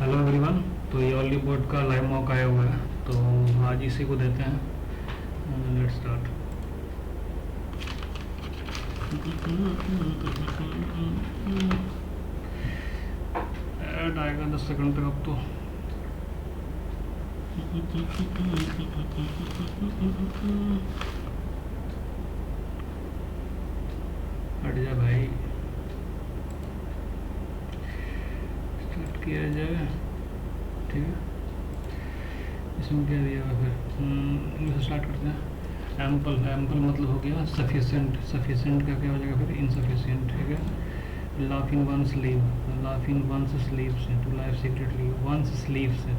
Hello everyone. तो ये ऑली board का लाइव मॉक आया हुआ है, तो आज इसी को देते हैं। Let's start. ऐड आएगा 10 सेकंड तक अब तो। हट जा भाई, स्टार्ट किया जाए। ठीक है, इसमें क्या दिया हुआ फिर इनसे स्टार्ट करते हैं। एम्पल एम्पल मतलब हो गया सफिशेंट, सफिशेंट का क्या हो जाएगा फिर इनसफिशिएंट। ठीक है, laugh in one sleeve, laugh in one's sleeve से to life secretly, one's sleeve से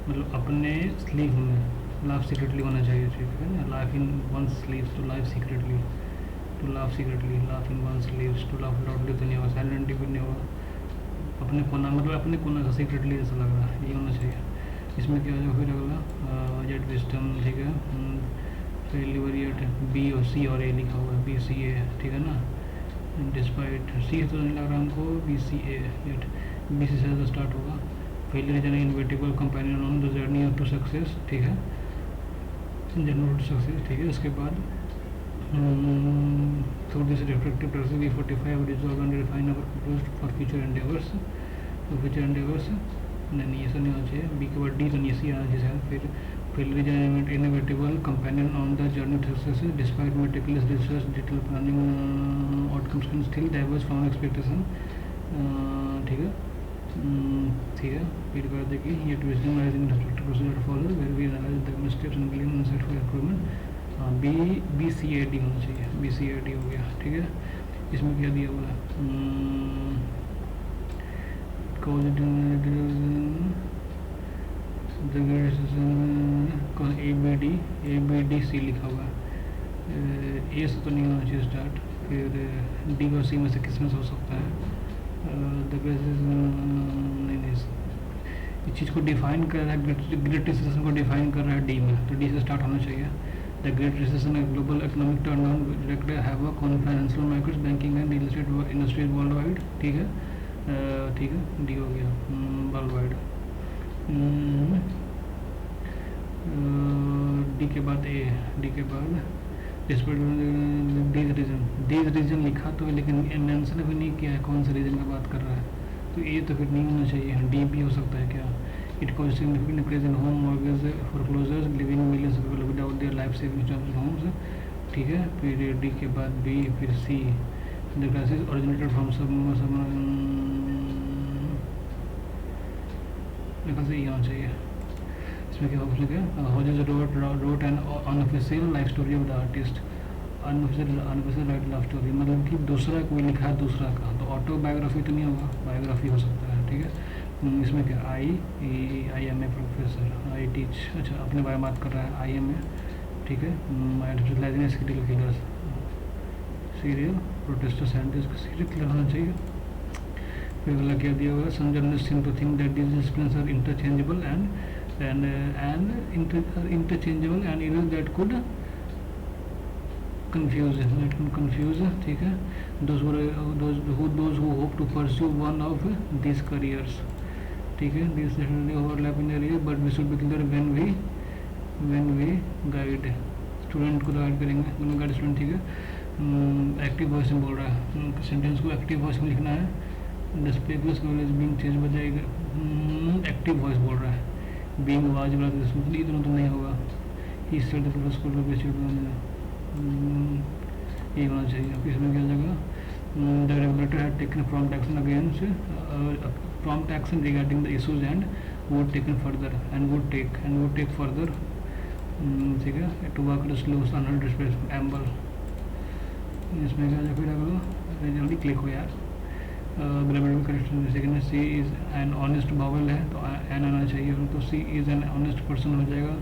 मतलब अपने स्लीव में लाइफ सीक्रेटली होना चाहिए। ठीक है ना, life in one sleeve to life secretly, to life secretly, life in one sleeve to life loudly तो नहीं होगा, साइलेंटली भी नहीं होगा, अपने कोना मतलब अपने कोना का सीक्रेटली ऐसा लग रहा है, ये होना चाहिए। इसमें क्या हो जाएगा फिर अगला जेट विस्टम। ठीक है, डिलीवरी एट बी और सी और ए लिखा हुआ है, बी सी ए। ठीक है ना, डिस्पाइट सी तो नहीं लग रहा हमको, B C A Z B C से स्टार्ट होगा। Failure is an inevitable companion on the journey to success. ठीक है, जर्नी टू सक्सेस। ठीक है, उसके बाद through this reflective process we fortify our resolve and refine our purpose for future endeavors। तो future endeavors नहीं, ऐसा नहीं होना चाहिए। बी के बाद डी तो नहीं, सी आना चाहिए। फिर failure is an inevitable companion on the journey to success despite meticulous research, detailed planning, outcomes can still diverge from expectation। ठीक है, ठीक है। फिर कर देखिए ये twisting managing reflective procedure follow where we analyze the steps and glean insight for improvement। B B C A D होना चाहिए, बी सी ए डी हो गया। ठीक है, इसमें क्या दिया हुआ है, ए बी डी सी लिखा हुआ है। ए से तो नहीं होना चाहिए स्टार्ट, फिर डी और सी में से किस में से हो सकता है। नहीं, इस चीज़ को डिफाइन कर रहा है, ग्रेट रिसेशन को डिफाइन कर रहा है डी में, तो डी से स्टार्ट होना चाहिए। The Great Recession, a global economic turnaround, direct havoc on financial markets, banking and real estate industries worldwide। ठीक है, ठीक है, डी हो गया वर्ल्ड। डी के बाद ए, डी के बाद डीज रीजन लिखा तो है, लेकिन मेंशन भी नहीं किया है कौन से रीजन का बात कर रहा है, तो ए तो फिर नहीं होना चाहिए। डी भी हो सकता है क्या। It caused significant increase in home mortgage foreclosures, leaving millions of people without their life savings insurance homes। ठीक है, फिर डी के बाद बी, फिर सी, the crisis originated from some लिखा से ये होना चाहिए। इसमें क्या ऑप्शन क्या, Hodges wrote an unofficial life story of the artist। Unofficial right love story मतलब कि दूसरा कोई लिखा है दूसरा का, तो ऑटोबायोग्राफी तो नहीं होगा, बायोग्राफी हो सकता है। ठीक है, इसमें क्या I am a professor, I teach, अच्छा अपने बारे में बात कर रहा है, आई एम ए। ठीक है, serial killers, serial protester scientist, serial killer होना चाहिए। फिर अगला क्या दिया हुआ है, some journalist seem to think that these disciplines are interchangeable and interchangeable and even that could confuse। ठीक है, those who hope to pursue one of these careers। ठीक है, these certainly overlap in area but we should be clear when we guide student को guide करेंगे, दोनों guide student. ठीक है, active voice में बोल रहा है, सेंटेंस को एक्टिव वॉइस में लिखना है। The speaker is being change बजाएगा, एक्टिव वॉइस बोल रहा है, बीइंग आवाज बोला तो ये दोनों तो नहीं होगा। ही सेड द स्कूल में ये होना चाहिए। फिर इसमें क्या जगह, the regulator had taken prompt action against, prompt action regarding the issues and would taken further and would take further. ठीक है, to work slow unheard space amble. इसमें क्या जगह, फिर अगर जल्दी क्लिक हो यार। ग्रामेटिकल करेक्शन सेकंड में सी इज एन ऑनेस्ट बावल है तो एन आना चाहिए, तो सी इज एन ऑनेस्ट पर्सन हो जाएगा।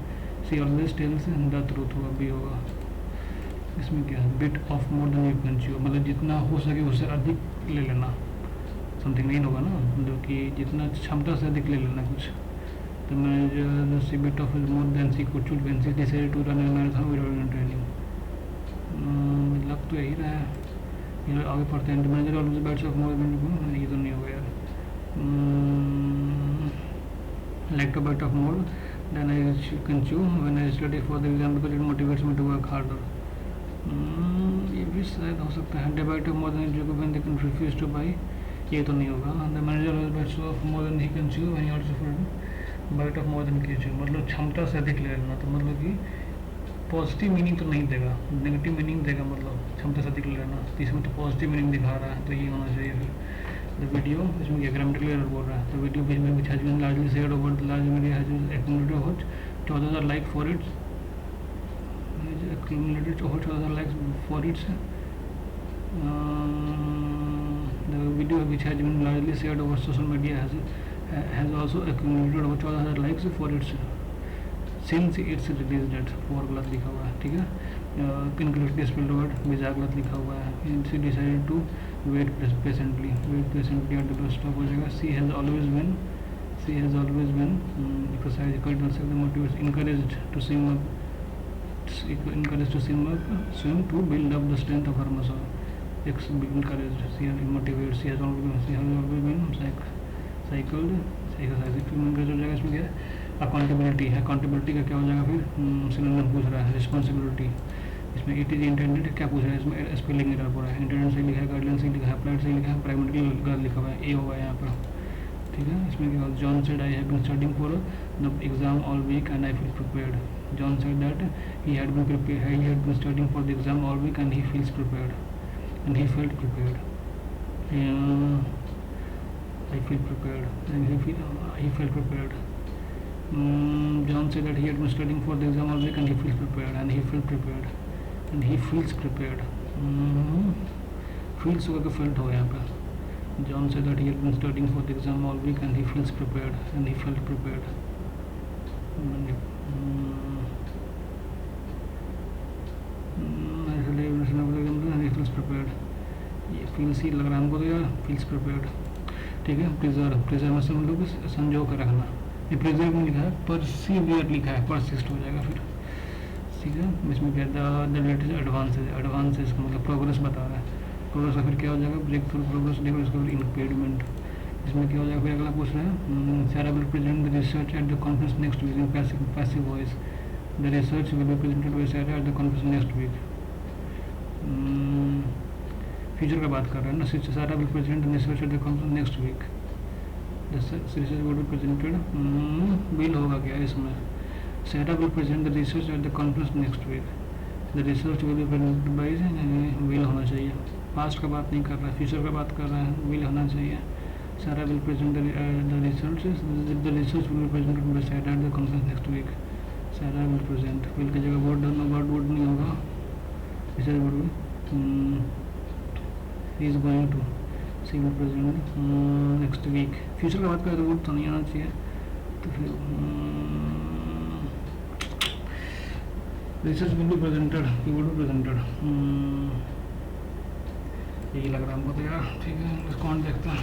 सी ऑलवेज टेल्स द ट्रूथ होगा, बी होगा। इसमें क्या है, bit off more then you can chew मतलब जितना हो सके उससे अधिक ले लेना, समथिंग नहीं होगा ना, मतलब कि जितना क्षमता से अधिक ले लेना कुछ। तो मैं she bit off more than she could chew when she decided to run a marathon without training. लग तो यही रहा है, ये आगे पढ़ते हैं। Manager always bites off more than, ये तो नहीं होगा यार। like to bite off more than I can chew when I study for the exam because it motivates me to work harder. ये भी शायद हो सकता है. They bite off more than you when they can refuse to buy. ये तो नहीं होगा. The manager always bites off more than he can chew when he also bite off more than he can chew. मतलब क्षमता से अधिक ले लेना, तो मतलब कि पॉजिटिव मीनिंग तो नहीं देगा, नेगेटिव मीनिंग देगा. मतलब क्षमता से अधिक ले लेना, तो इसमें तो पॉजिटिव मीनिंग दिखा रहा है, तो ये होना चाहिए. फिर द वीडियो, इसमें क्या ग्रामेटिकल एरर बोल रहा है. The video which has been largely shared over the large media has accumulated over 14,000 like for its accumulated over 14,000 likes for its the video which has been largely shared over social media has also accumulated over 14,000 likes for its since its release date. for गलत लिखा हुआ है, ठीक है. Incorrectly spelled word बिजा गलत लिखा हुआ है. she decided to wait patiently at the bus stop हो जाएगा. she has always been exercise equal to the motivates encouraged to swim to build up the strength of her muscle. Encouraged, she motivates, she has always been cycled exercise. हो जाएगा. इसमें क्या है, accountability है. Accountability का क्या हो जाएगा फिर, सिनोनिम पूछ रहा है. रिस्पॉन्सिबिलिटी, इसमें इट इज इंटेंडेड क्या पूछ रहा है, इसमें स्पेलिंग एरर पूरा है. इंटेंडेड से लिखा है, गाइडलाइन से लिखा है, अप्लाइड से लिखा है, प्राइमरी गलत लिखा हुआ है, ए होगा यहाँ पर, ठीक है. इसमें क्या, John said I have been studying for the exam all week and I feel prepared. John said that he had been studying for the exam all week and he felt prepared. I felt prepared and he felt prepared. John said that he had been studying for the exam all week and he feels prepared and he feels prepared. feels होगा कि felt हो यहाँ पे. John said that he had been studying for the exam all week and he feels prepared and he felt prepared. he feels prepared. ये feels ही लग रहा है हमको तो यार, feels prepared, ठीक है. प्रिजर्व में से हम लोग संजो कर रखना. ये प्रिजर्व में लिखा है, परसिवियर लिखा है, परसिस्ट हो जाएगा फिर, ठीक है. इसमें क्या द लेटेस्ट एडवांसेस का मतलब प्रोग्रेस बता रहा है. प्रोग्रेस का फिर क्या हो जाएगा, ब्रेक थ्रू प्रोग्रेस, देखो इसका फिर इम्पेडमेंट. इसमें क्या हो जाएगा फिर, अगला पूछ रहा है, Sarah will present the research at the conference next week in passive voice. The research will be presented by Sarah at the conference next week. Future का बात कर रहा है ना. Sarah will present the research at the conference next week. The research will be presented, will होगा क्या इसमें, Sarah will present the research at the conference next week. The research will be presented bye, will होना चाहिए. Past का बात नहीं कर रहा है, फ्यूचर का बात कर रहा है, विल होना चाहिए. Sarah will present the research will be presented by Sarah at the conference next week. Sarah will present, will की जगह वर्ड नहीं होगा, इसे word is going to, she will present next week. Future का बात करें तो वर्ड तो नहीं आना चाहिए. तो फिर रिसर्च विल बी प्रेजेंटेड, यही लग रहा है हमको तो यार, ठीक है. इसको कौन देखता है.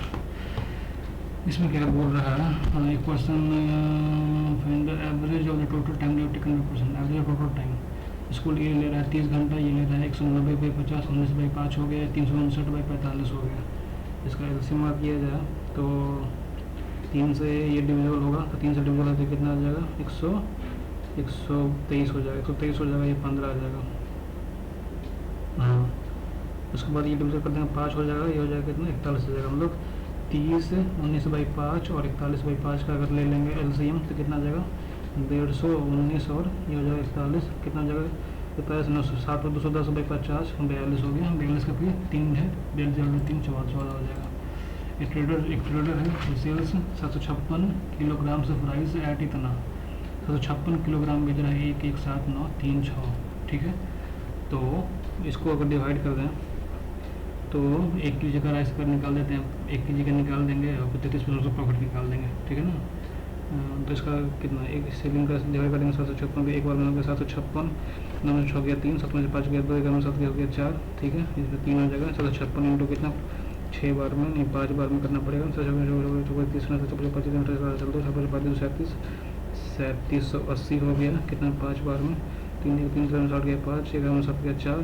इसमें क्या बोल रहा है, एक person find the average of the total time they have taken by person. Average total time, school ये ले रहा है 30 घंटा, ये ले रहा है 190/50, 19/5 हो गया, 359/45 हो गया. इसका एलसीएम किया जाए तो 3 से ये डिविजिबल होगा, तो 3 से डिविजिबल तो कितना आ जाएगा, 123 हो जाएगा. 123 हो जाएगा, ये 15 आ जाएगा. हाँ, उसके बाद ये डिविजन कर देंगे, 5 हो जाएगा, ये हो जाएगा कितना, 41 हो जाएगा. हम लोग 30, 19/5 और 41/5 का अगर ले लेंगे एलसीएम तो कितना आ जाएगा, 150, 19 और ये हो जाएगा 41, कितना हो जाएगा, 41, 907 और 210/50, 42 हो गया. 42 का फिर 3 है, 42 14 हो जाएगा. एक ट्रेडर है, सेल्स 756 किलोग्राम से प्राइस एट इतना 756 किलोग्राम बेच रहा है, 1,17936, ठीक है. तो इसको अगर डिवाइड कर दें तो 1 kg का राइस पर निकाल देते हैं, 1 kg का निकाल देंगे और 33% का प्रॉफिट निकाल देंगे, ठीक है ना. तो इसका कितना, एक सेलिंग का डिवाइड कर देंगे 756 पे, एक बार में हो गया 756, 9 में 6 गया 3, 7 में 5 गया 2, 11 में 7 गया हो गया 4, ठीक है. इसमें 3 हो जाएगा. 756 इंटू कितना, 6 बार में नहीं 5 बार में करना पड़ेगा. 3780 हो गया, कितना 5 बार में, 3 में 60 गया 5, 11 में 7 गया 4,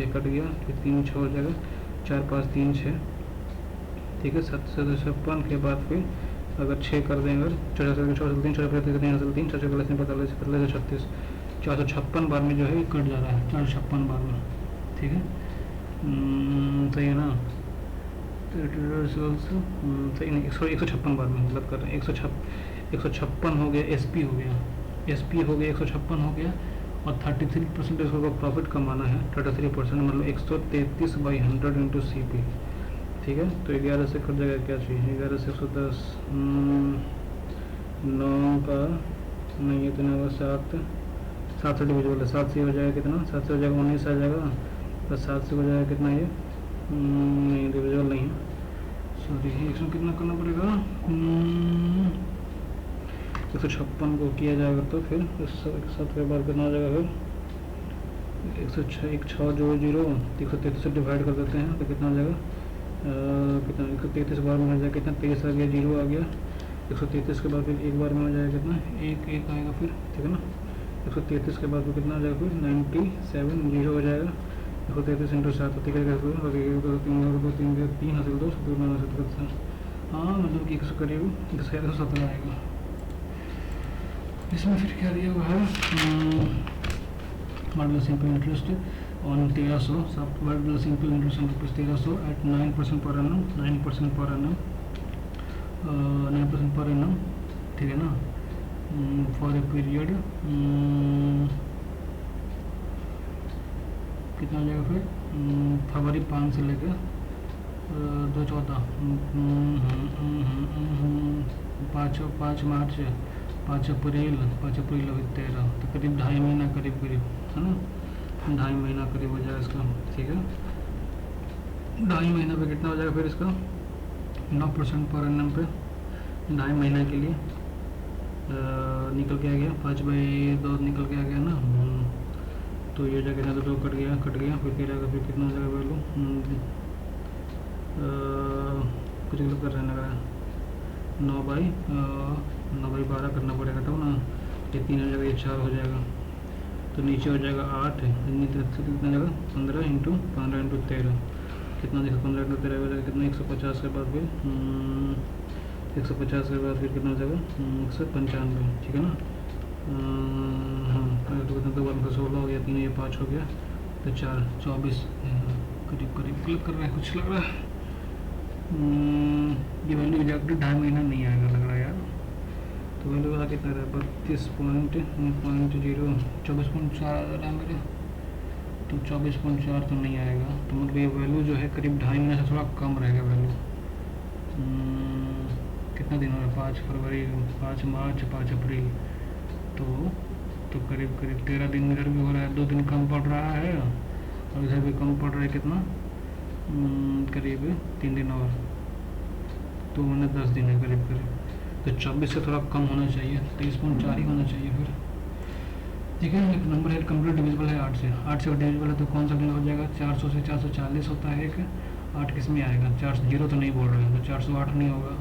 ये कट गया, फिर 3 6 हो जाएगा, 4 5 3 6, ठीक है. 756 के बाद फिर अगर 6 कर दें, अगर 4 3 4 45 36 456 बार में जो है कट जा रहा है, 456 बार में, ठीक है। सही है ना, सही नहीं, 156 बार में मतलब कर रहे हैं, 156 हो गया, एस पी हो गया, 156 हो गया, और 33% इसको प्रॉफिट कमाना है, 33% मतलब 133/100 इंटू सी पी, ठीक है। तो 11 से कट जाएगा, क्या चाहिए, 11 से 110, 9 का नहीं, इतना होगा 7 से डिविजिबल है, 7 से हो जाएगा कितना, 7 से हो जाएगा 19 आ जाएगा, प्लस 7 से हो जाएगा कितना, ये नहीं डिविजिबल नहीं है, सॉरी, इसमें कितना करना पड़ेगा, 156 को किया जाएगा तो फिर 107 के बाद कितना हो जाएगा, फिर 106 जो 0 133 से डिवाइड कर देते हैं तो कितना हो जाएगा, कितना 133 बार में हो जाएगा, कितना 23 आ गया, 0 आ गया, 133 के बाद फिर एक बार में हो जाएगा कितना, एक आएगा फिर, ठीक है ना। 133 के बाद फिर कितना हो जाएगा, फिर 97 0 हो जाएगा, 133 इंटू 7 3 हासिल 2 हाँ, मतलब कि 100 करीब 117 आएगा। इसमें फिर क्या दिया हुआ है, मॉडल सिंपल इंटरेस्ट ऑन 1300, सब model simple interest on rupees 1300 at 9% per annum, 9% per annum, 9% per annum, ठीक है ना, फॉर ए पीरियड कितना हो जाएगा, फिर फरवरी 5 से लेकर 2014, 5 मार्च, 5 अप्रैल अभी 13, तो करीब 2.5 महीना करीब है ना, 2.5 महीना करीब हो जाएगा इसका, ठीक है। 2.5 महीना पे कितना हो जाएगा फिर इसका, 9% पर एनम पे 2.5 महीना के लिए निकल के आ गया, 5/2 निकल के आ गया ना, तो ये जगह ना तो कट गया, फिर क्या जाएगा, फिर कितना हो जाएगा वैल्यू, कुछ गलत कर रहे हैं, 9/12 करना पड़ेगा तब ना, ये 3 हो जाएगा, ये 4 हो जाएगा, तो नीचे हो जाएगा 8, कितना जाएगा 15 इंटू 13, कितना देखो 15 इंटू 13 हो जाएगा कितना, 150 के बाद फिर 150 के बाद फिर कितना हो जाएगा, 195, ठीक है ना। हाँ, तो कितना, 2 बार 16 हो गया, 3 ये 5 हो गया, तो 4 24 करीब क्लिक कर रहा है, कुछ लग रहा है, ये वैल्यू एग्जैक्टली 2.5 महीना नहीं आएगा लग रहा है यार, तो वैल्यू आ कितना रहा है, 32.0, 24.4 आ रहा है मेरे, तो 24.4 तो नहीं आएगा, तो मतलब ये वैल्यू जो है करीब 2.5 महीने से थोड़ा कम रहेगा वैल्यू। कितना दिन हो रहा है, 5 फरवरी, 5 मार्च, 5 अप्रैल, तो करीब 13 दिन इधर भी हो रहा है, 2 दिन कम पड़ रहा है, और इधर भी कम पड़ रहा है, कितना करीब 3 दिन और, तो मैंने 10 दिन है करीब, तो 24 से थोड़ा कम होना चाहिए, 23.4 ही होना चाहिए फिर, ठीक है। एक नंबर है कंप्लीट डिविजिबल है 8 से डिविजिबल है, तो कौन सा हो जाएगा, 400 से 440 होता है एक, 8 किस में आएगा, 400 तो नहीं बोल रहे हैं, तो 408 नहीं होगा,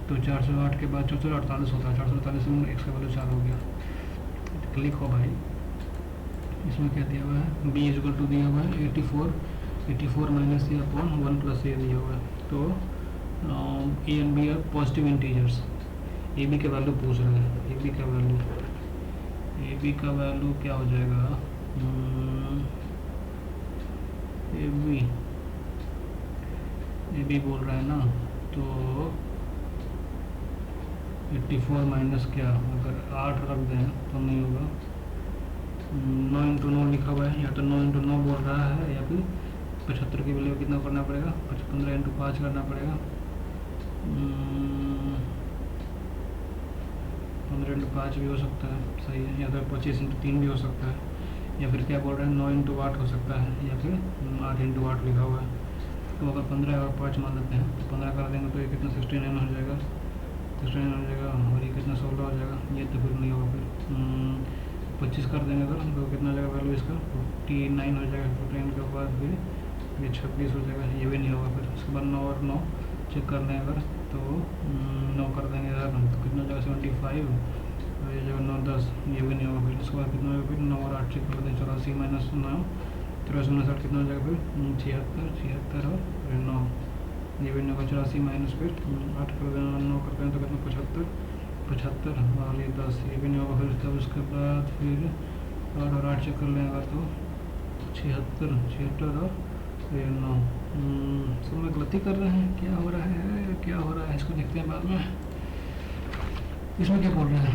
तो 408 के बाद 448 होता है, 448 में x का वैल्यू 4 हो गया, क्लिक हो भाई। इसमें क्या दिया हुआ है, b इज इक्वल टू दिया हुआ है 84 minus a upon 1 plus a दिया हुआ है, तो a and b are positive integers, a b का वैल्यू पूछ रहे हैं, ए बी का वैल्यू क्या हो जाएगा, ए बी बोल रहा है ना, तो 84 माइनस क्या, अगर 8 रख दें तो नहीं होगा, 9 इंटू 9 लिखा हुआ है, या तो 9 इंटू 9 बोल रहा है, या फिर 75 की वैल्यू कितना करना पड़ेगा, 15 इंटू 5 करना पड़ेगा, 15 इंटू 5 भी हो सकता है, सही है, या तो 25 इंटू 3 भी हो सकता है, या फिर क्या बोल रहे हैं 9 इंटू 8 हो सकता है, या फिर 8 इंटू 8 लिखा हुआ है, तो अगर 15 और 5 मान लेते हैं, तो 15 कर देंगे तो ये कितना 69 हो जाएगा, 69 हो जाएगा, और ये कितना 16 हो जाएगा, ये तो फिर नहीं होगा, फिर 25 कर देंगे अगर, तो कितना हो जाएगा वैल्यू इसका 49 हो जाएगा, 49 के बाद फिर ये 26 हो जाएगा, ये भी नहीं होगा, फिर उसके बाद 9 और 9 चेक कर लें अगर, तो 9 कर देंगे यार, तो कितना हो जाएगा 75, और ये जगह 9 10, ये भी नहीं होगा, फिर उसके बाद कितना होगा, फिर 9 और 8 चेक कर लेते हैं, 84 माइनस 9 53 60 कितना हो जाएगा, फिर 76 और फिर 9, रेवेन्यू का 84 माइनस फिर 8 कर देना, 9 कर देना तो कितना 75, 75 वाले 10 रेवेन्यू होगा। फिर तब उसके बाद फिर 8 और 8 चेक कर लेगा तो 76, 76 और फिर 9। सब में गलती कर रहे हैं, क्या हो रहा है, क्या हो रहा है, इसको देखते हैं बाद में। इसमें क्या बोल रहे हैं,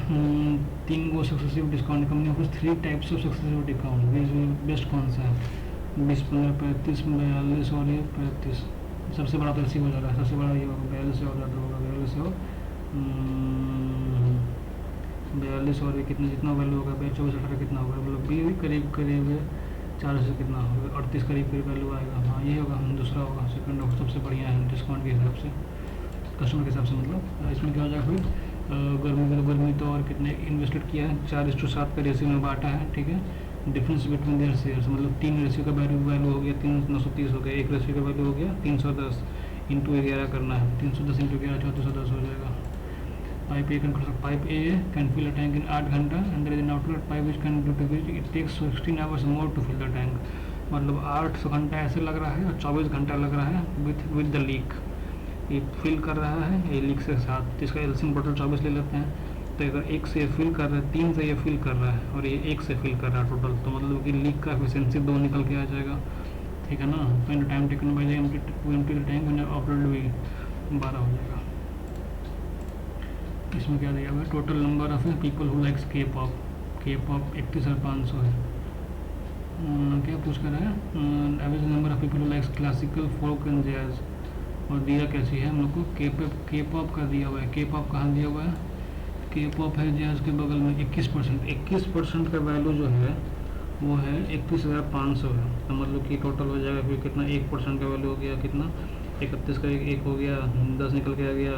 3 go successive discount company offers 3 types of successive discount, best कौन सा है, 20, 15, 35, 42 और ये 35। सबसे बड़ा तो इसी हो जा रहा है, सबसे बड़ा ये होगा 42 हो जाता होगा, 42 और ये कितना जितना वैल्यू होगा 24, 18 कितना होगा, मतलब बी भी करीब करीब 4 से कितना होगा 38 करीब करीब वैल्यू आएगा। हाँ ये होगा, दूसरा होगा, सेकंड होगा, सबसे बढ़िया है डिस्काउंट के हिसाब से, कस्टमर के हिसाब से। मतलब इसमें क्या हो जाएगा फिर, गर्मी तो और कितने इन्वेस्टेड किया है, 4:7 का रेशियो में बांटा है, ठीक है। डिफरेंस बिटवीन देयर शेयर्स, मतलब 3 रेशियो का वैल्यू हो गया 930 हो गया, 1 रेशियो का वैल्यू हो गया 310 इंटू 11 करना है, 310 इंटू 11 3410 हो जाएगा। Pipe A can fill a tank in 8 घंटा and there is an outlet pipe which can do to which it takes 16 hours more to fill the tank. मतलब 8 घंटा ऐसे लग रहा है और 24 घंटा लग रहा है विद द लीक। ये फिल कर रहा है ये लीक के साथ, जिसका एल्सियम टोटल 24 ले लेते हैं। तो अगर 1 से फिल कर रहा है, 3 से ये फिल कर रहा है और ये 1 से फिल कर रहा है टोटल, तो मतलब कि लीक का एफिशिएंसी 2 निकल के आ जाएगा, ठीक है ना। तो time taken by empty the tank when operated भी 12 हो जाएगा। इसमें क्या दिया हुआ है, total number of people who likes के पॉप 31,500 है। क्या पूछ कर रहा है, average number of people who likes classical folk and jazz. और दिया कैसी है हम लोग को, के पॉप का दिया हुआ है। के पॉप कहाँ दिया हुआ है, के पॉप है जैज के बगल में 21% का वैल्यू जो है वो है 31,500 है। तो मतलब कि टोटल हो जाएगा फिर कितना, 1% का वैल्यू हो गया कितना, 31 का 1 हो गया, 10 निकल के आ गया,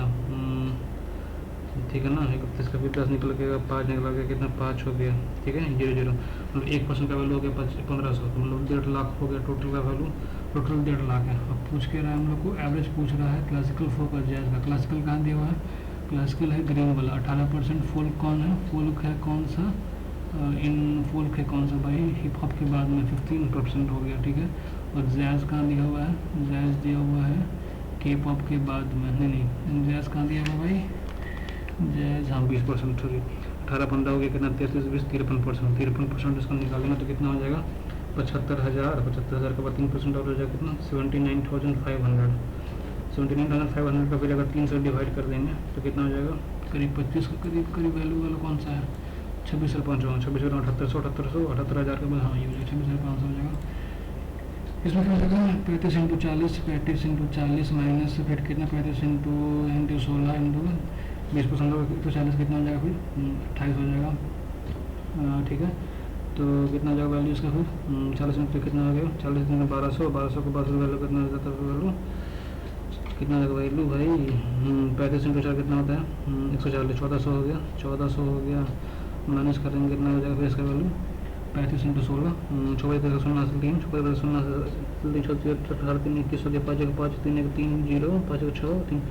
ठीक है ना। 31 का फिर 10 निकल के 5 निकल गया, कितना 5 हो गया, ठीक है 0 मतलब 1% का वैल्यू हो गया 1500, तो मतलब 1.5 लाख हो गया टोटल का वैल्यू, टोटल 1.5 लाख है। अब पूछ के रहा है हम लोग को, एवरेज पूछ रहा है क्लासिकल फोक और जैज का। क्लासिकल कहाँ दिया हुआ है, क्लासिकल है ग्रीन वाला 18%। फोल्क कौन है, फोल्क है कौन सा, इन फोल्क है कौन सा भाई, हिप हॉप के बाद में 15% हो गया, ठीक है। और जैज कहाँ दिया हुआ है, जैज दिया हुआ है के पॉप के बाद में, नहीं जैज कहाँ दिया हुआ भाई, जैज हाँ 20% सॉरी, 18-15 हो गया कितना, 33-20 53%, 53% इसको निकालेंगे तो कितना हो जाएगा 75,000, 75,000 के बाद 3% और हो जाएगा कितना 79,500। 79,500 का फिर अगर 3 से डिवाइड कर देंगे तो कितना हो जाएगा, करीब 25 का करीब वैल्यू वाला कौन सा है, 26,500, 78,000 के बाद हाँ ये हो जाएगा 26,500 हो जाएगा। इसमें क्या हो जाएगा 35 इंटू 40 माइनस फिर कितना 35 इंटू 16 इंटू 20% होगा तो 40 कितना हो जाएगा फिर 28 हो जाएगा, ठीक है। तो कितना हो जाएगा वैल्यू इसका फिर 40 इंटू कितना हो गया, 40 इंटू 1200 के बाद वैल्यू कितना हो जाता है, वैल्यू कितना हो जाएगा वैल्यू भाई 35 इंटू 4 कितना होता है 140, 1400 हो गया, 1400 हो गया, माइनस करेंगे कितना हो जाएगा फिर इसका वैल्यू 35 इंटू 16, 24 0 से 3, 24 0 से 3 3 21 हो गया, 5 3 1 3 0 5 6 3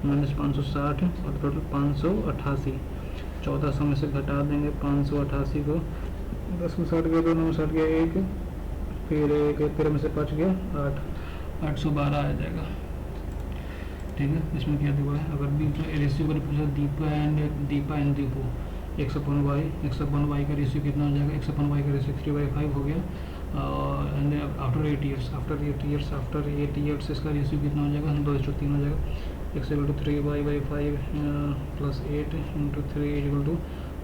माइनस 560 और टोटल 588। 1400 में से घटा देंगे 588 को, 10 में 60 गया 2 में 60 गया 1, फिर 13 में से 5 गया 8, 812 आ जाएगा, ठीक है। इसमें क्या दिया है, अगर रेशियो का पूछा दीपा एंड दीपू 1/y का रेशियो कितना हो जाएगा, 1/y का रेशियो 3/5 हो गया। एंड आफ्टर 8 ईयर्स इसका रेशियो कितना हो जाएगा 2:3 हो जाएगा। x equal to 3y/5 plus 8 into 3 equal to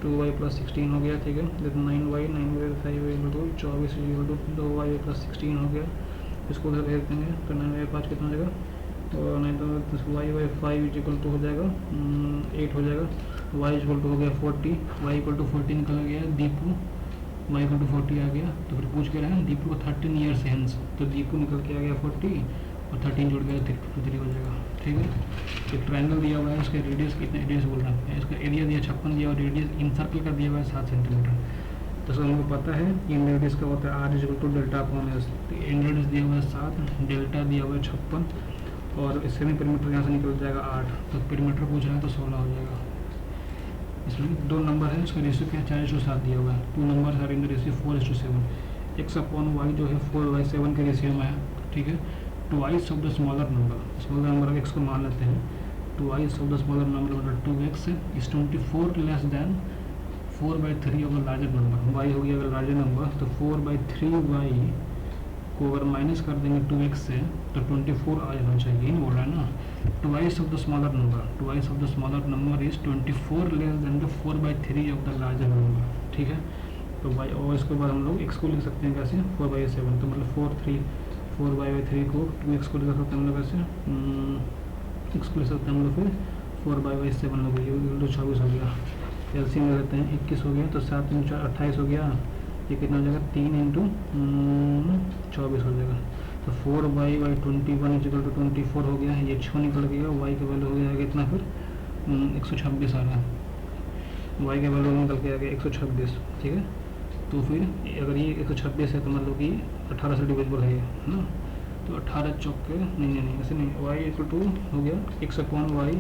2y plus 16 हो गया, ठीक है। 9y/5 equal to 24 equal to 2y plus 16 हो गया। इसको उधर भेज देंगे तो 9y/5 कितना हो जाएगा, तो 9y/5 इक्वल टू हो जाएगा 8 हो जाएगा। y इक्वल टू हो गया 40, y इक्वल टू 40 निकल गया, दीपू y इक्वल टू 40 आ गया। तो फिर पूछ के रहे हैं दीपू को 13 ईयर्स हैंस, तो दीपू निकल के आ गया 40 और 13 जुड़ गया 3 हो जाएगा, ठीक है। एक ट्रायंगल दिया हुआ है, उसके रेडियस कितने रेडियस बोल रहा है, इसका एरिया दिया 56 दिया और रेडियस इन सर्कल का दिया हुआ है 7 सेंटीमीटर। तो सब हमको पता है इन रेडियस का होता है r equal to delta upon S. In radius दिया हुआ है 7, डेल्टा दिया हुआ है 56 और इससे में पेरीमीटर यहाँ से निकल जाएगा 8, तो पेरीमीटर पूछ रहा है तो 16 हो जाएगा। इसमें 2 नंबर है, इसका रेशियो क्या 4:7 दिया हुआ है। 2 number are in the ratio 4:7। x/y जो है 4/7 के रेशियो में है, ठीक है। Twice of the smaller number x को मान लेते हैं, twice of the smaller number मतलब 2x is 24 less than 4/3 of the larger number. Y हो गया अगर लार्जर नंबर तो 4/3y को अगर माइनस कर देंगे 2x से तो 24 आ जाना चाहिए, नहीं बोल रहा है ना। Twice of the smaller number is 24 less then the 4/3 of the larger number, ठीक है। तो y और इसके बाद हम लोग x को लिख सकते हैं कैसे 4/7, तो मतलब 4/3 को 2x को लिख सकते हैं हम लोग कैसे x को लिख सकते हैं हम लोग फिर 4/7 हो गई, तो 24 हो गया। एलसीएम ले लेते हैं, 21 हो गया तो 7 × 4 28 हो गया, ये कितना हो जाएगा 3 × 24 हो जाएगा। तो 4/21 = 24 हो गया, ये 6 निकल गया, y का वैल्यू हो गया कितना फिर 126 आ रहा है, y का वैल्यू निकल के आ गया 126, ठीक है। तो फिर अगर ये 126 है तो मतलब कि 18 से डिविजिबल है ना, तो 18 चौके नहीं ऐसे नहीं, y = हो गया x/y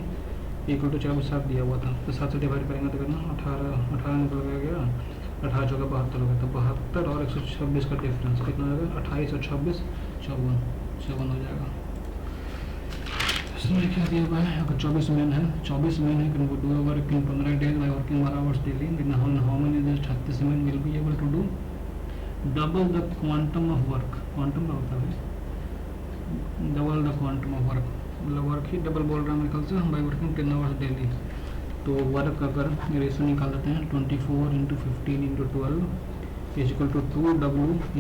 = 4/7 दिया हुआ था, तो 7 से डिवाइड करेंगे तो कितना 18 निकल गया, 18 चौका 72 हो गया, तो 72 और 126 का डिफरेंस कितना हो जाएगा 28 और 26 54 हो जाएगा। इसमें क्या दिया हुआ है, अगर 24 मेन है can do work in 15 days by working 12 hours daily, then how many days 36 men will be able to do double the quantum of work. Quantum का होता है double the quantum of work, मतलब work ही double बोल रहा है मेरे ख्याल से, बाय वर्किंग 10 hours डेली। तो वर्क अगर रेशो निकाल देते हैं 24 × 15 × 12 is equal to 2w ×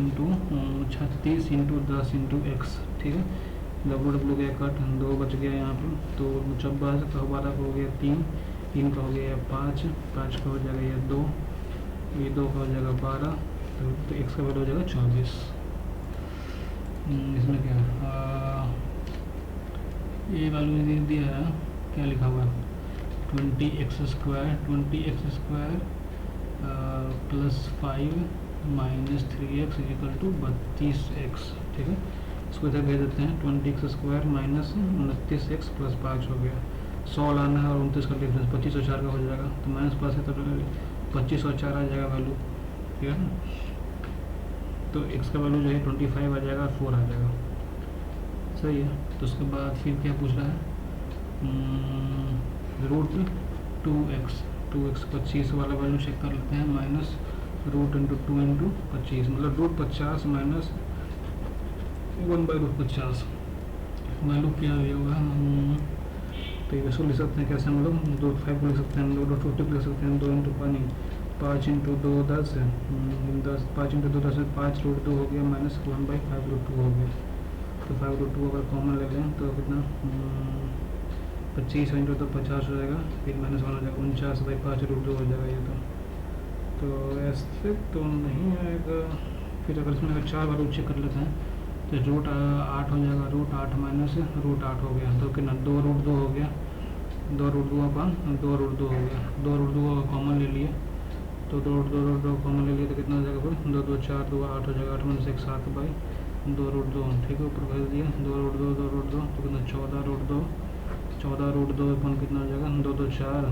36 × 10 × x, ठीक है। w गया कट, 2 बच गया यहाँ पर, तो 24 का 12 का हो गया 3 का हो गया 5 का हो जाएगा ये 2, ये 2 का हो जाएगा 12, तो x का वैल्यू हो जाएगा 24। इसमें क्या ये वैल्यू दिया है, क्या लिखा हुआ है 20x² + 5 - 3x = 32x, ठीक है। इसको इधर भेज देते हैं, 20x² - 29x + 5 हो गया, 100 लाना है और 29 का डिफरेंस 25 और 4 का हो जाएगा, तो माइनस प्लस है तो 25 और 4 आ जाएगा वैल्यू, ठीक है ना। तो x का वैल्यू जो है 25 आ जाएगा और 4 आ जाएगा, सही है। तो उसके बाद फिर क्या पूछ रहा है √2x 25 वाला वैल्यू चेक कर लेते हैं, माइनस √2 × 25 मतलब √50 माइनस 1/√50 वैल्यू क्या होगा। तो ये लिख सकते हैं कैसे हम लोग 2/5 को लिख सकते हैं, 2/50 को लिख सकते हैं, 2 × 5 × 2 10 है, 5 × 2 10 5 √2 हो गया माइनस 1/5√2 हो गया। तो 5√2 अगर कॉमन ले लें तो कितना 25 × 2 50 हो जाएगा, फिर -1 हो जाएगा 49/5√2 हो जाएगा ये। तो ऐसे तो नहीं आएगा। फिर अगर इसमें अगर 4 वैल्यू चेक कर लेते हैं तो √8 हो जाएगा, √8 माइनस √8 हो गया, तो कितना 2√2 हो गया, 2√2 का 2√2 हो गया, 2√2 कॉमन ले लिए तो 2√2 कॉमन ले लिए तो कितना हो जाएगा फिर 2 2 4 2 8 हो जाएगा, 8 - 1 7/2√2, ठीक है। ऊपर भेज दिया 2√2 तो कितना 14√2 अपन कितना हो जाएगा 2 2 4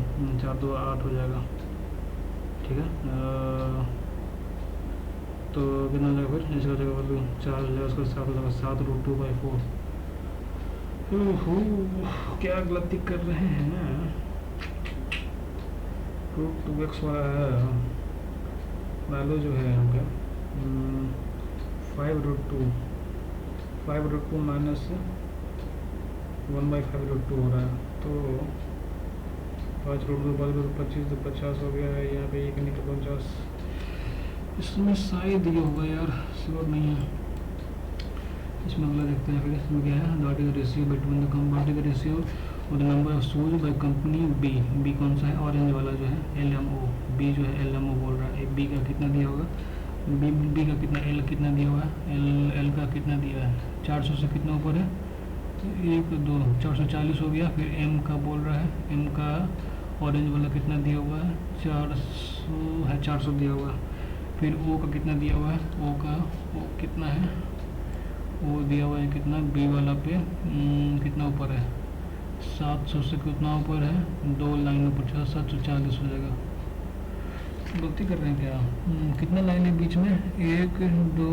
4 2 8 हो जाएगा, ठीक है। तो कितना हो जाएगा फिर इसका जगह वैल्यू 4 हो जाएगा, उसका 7 हो जाएगा 7√2/4। क्या गलती कर रहे हैं, √2x वाला है वैल्यू जो है यहाँ पे 5√2 माइनस 1/5√2 हो रहा है, तो 5√2 25 तो 50 हो गया है, यहाँ पे 1 नहीं तो 50, इसमें शायद ये होगा यार, श्योर नहीं है। इसमें अगला देखते हैं, फिर इसमें क्या है what is the ratio between the what is the ratio और the number of shoes by company B कौन सा है ऑरेंज वाला जो है LMO, बी जो है LMO बोल रहा है, बी का कितना दिया होगा, बी का कितना L कितना दिया हुआ है, L का कितना दिया है 400 से कितना ऊपर है 1 2 440 हो गया। फिर M का बोल रहा है, M का ऑरेंज वाला कितना दिया हुआ है 400 है, 400 दिया हुआ है। फिर O का कितना दिया हुआ है, O कितना है, वो दिया हुआ है कितना बी वाला पे कितना ऊपर है 700 से कितना ऊपर है 2 लाइन ऊपर 740 हो जाएगा। गलती कर रहे हैं क्या, कितना लाइन है बीच में 1 2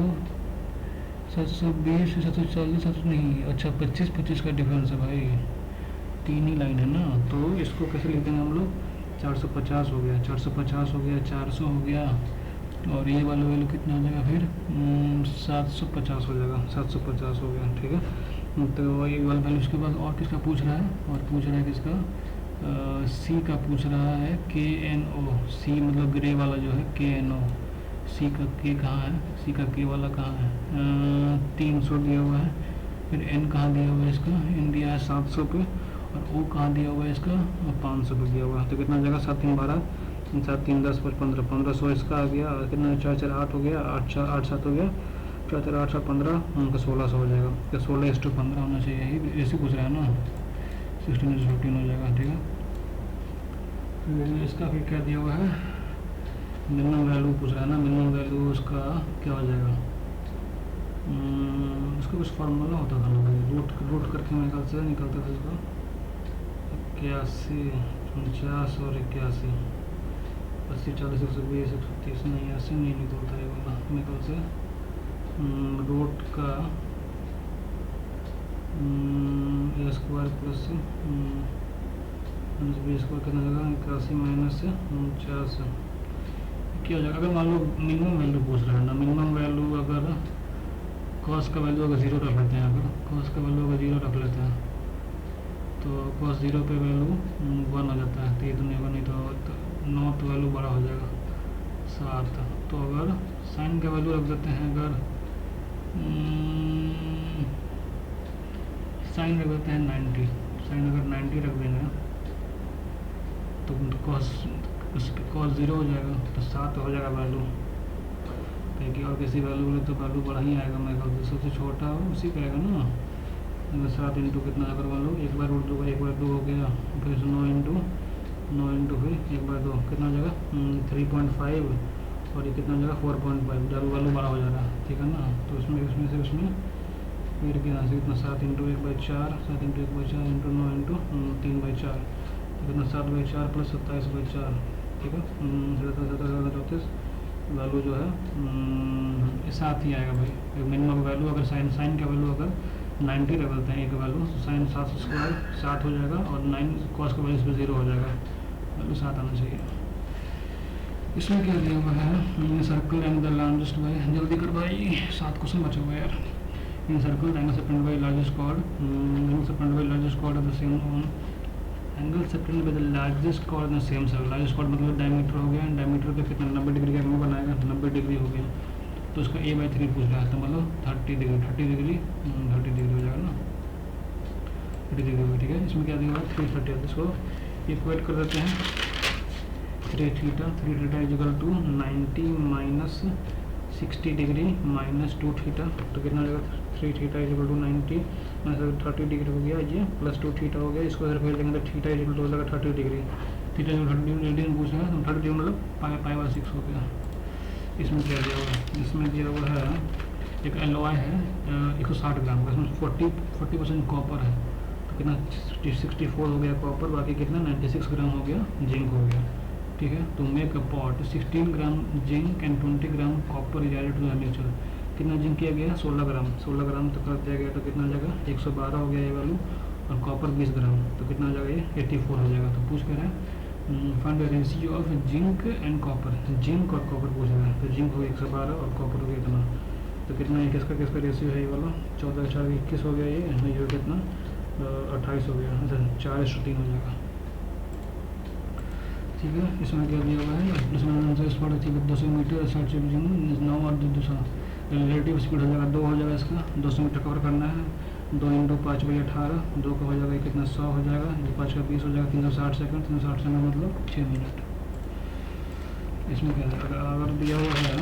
720, 740, 700 नहीं, अच्छा 25 का डिफरेंस है भाई, 3 ही लाइन है ना। तो इसको कैसे लिख देंगे हम लोग, 450 हो गया, 450 हो गया, 400 हो गया, और ये वाला वैल्यू कितना हो जाएगा फिर, 750 हो जाएगा, 750 हो गया, ठीक है। तो ये वाला वैल्यू, उसके बाद और किसका पूछ रहा है, और पूछ रहा है किसका, सी का पूछ रहा है, KNO, सी मतलब ग्रे वाला जो है KNO, सी का के कहाँ है, सी का के वाला कहाँ है, 300 दिया हुआ है, फिर एन कहाँ दिया हुआ है इसका, एन दिया है 700 पे, और ओ कहाँ दिया हुआ है इसका, 500 पे दिया हुआ है। तो कितना हो जाएगा, 7 3 12, 7 3 10 5 15, 1500 इसका आ गया, और कितना 4 4 8 हो गया, 8 4 8 7 हो गया, 4 4 8 7 15, उनका 1600 हो जाएगा। तो 16:15 होना चाहिए, यही ऐसे पूछ रहा है ना, 16:15 हो जाएगा, ठीक है। तो इसका फिर क्या दिया हुआ है, मिनिमम वैल्यू पूछ रहा है ना, मिनिमम वैल्यू उसका क्या हो जाएगा, उसका कुछ फार्मूला होता था ना भाई, रूट करके मैं निकालता था इसका, 81 49 और 81, 80 40 120 130, नहीं ऐसे नहीं निकलता है वाला मेरे ख्याल से, रूट का ए स्क्वायर प्लस बी स्क्वायर कितना होगा, 81 माइनस 49 क्या हो जाएगा। अगर मान लो मिनिमम वैल्यू पूछ रहा है ना, मिनिमम वैल्यू अगर कॉस का वैल्यू अगर 0 रख लेते हैं, अगर कॉस का वैल्यू अगर 0 रख लेते हैं, तो कॉस 0 पे वैल्यू 1 हो जाता है, तो ये तो नहीं होगा, नहीं तो 9 तो वैल्यू बड़ा हो जाएगा 7। तो अगर साइन का वैल्यू रख देते हैं, अगर साइन रख देते हैं 90, साइन अगर 90 रख देंगे तो कॉस 0 हो जाएगा, तो 7 हो जाएगा वैल्यू। देखिए और किसी वैल्यू बोले तो वैल्यू बड़ा ही आएगा, मेरे ख्याल से सबसे छोटा उसी का आएगा ना। अगर 7 इंटू कितना अगर मान लो एक बार रूट 2 1 बार 2 हो गया, फिर 9 इंटू फिर 1 बार 2 कितना हो जाएगा 3.5, और ये कितना हो जाएगा 4.5, जब वैल्यू बड़ा हो जा रहा है, ठीक है ना। तो उसमें फिर कितना से कितना 7 इंटू 1/4, 7 इंटू 1/4 इंटू 9 इंटू 3/4, कितना 7/4 प्लस 27/4, ठीक है, 37 वैल्यू जो है 7 ही आएगा भाई। मिनिमम वैल्यू अगर साइन का वैल्यू अगर 90 रख देते हैं एक वैल्यू, साइन 7 स्क्वायर 7 हो जाएगा, और 9 कॉस का वैल्यू इस पर 0 हो जाएगा, वैल्यू 7 आना चाहिए। इसमें क्या दिया हुआ है, सर्कल एंड द लार्जेस्ट भाई, जल्दी कर भाई, 7 क्वेश्चन बचे हुए यार। In circle angle separated by largest chord, angle separated by largest chord of the same angle separated by the largest chord in the same circle. Largest chord मतलब diameter हो गया, डायमीटर का कितना 90 डिग्री का angle बनाएगा, 90 degree हो गया, तो उसका a/3 पूछ रहा है, तो मतलब 30 डिग्री हो जाएगा ना, 30 डिग्री होगा, ठीक है। इसमें क्या देगा 330, इसको इक्वेट कर देते हैं, 3 theta equal to 90 minus 60 degree minus 2 theta, तो कितना हो जाएगा 3 theta equal to 90 minus 30 degree हो गया, ये प्लस 2 थीटा हो गया, इसको अगर फेर देंगे तो थीटा इक्वल टू हो जाएगा 30 डिग्री, थीटा जो 30 डिग्री में पूछ रहा है, तो 30 डिग्री मतलब π/6 हो गया। इसमें क्या दिया हुआ है, इसमें दिया हुआ है एक एलॉय है 160 ग्राम का, इसमें 40% कॉपर है, तो कितना 64 हो गया कॉपर, बाकी कितना 96 ग्राम हो गया जिंक हो गया, ठीक है। तो make a pot 16 gram zinc and 20 gram copper is added to the mixture. कितना जिंक किया गया 16 ग्राम तो कर दिया गया, तो कितना हो जाएगा 112 हो गया ये वैल्यू, और कॉपर 20 ग्राम, तो कितना हो जाएगा ये 84 हो जाएगा। तो पूछ कर रहा है find the ratio of zinc and copper, zinc और कॉपर पूछ रहा है, तो जिंक हो 112 और कॉपर हो गया इतना, तो कितना है किसका रेशियो है ये वाला 14 4 21 हो गया, ये कितना 28 हो गया, अच्छा 4:3 हो जाएगा, ठीक है। इसमें क्या दिया हुआ है, इसमें 200 मीटर 60 9 और 200 रिलेटिव स्पीड हो जाएगा 2 हो जाएगा, इसका 200 मीटर कवर करना है, 2 इंटू 5/18, 2 का हो जाएगा कितना 100 हो जाएगा, 5 का 20 हो जाएगा, 360 सेकंड, 360 सेकंड मतलब 6 मिनट। इसमें क्या है अगर दिया हुआ है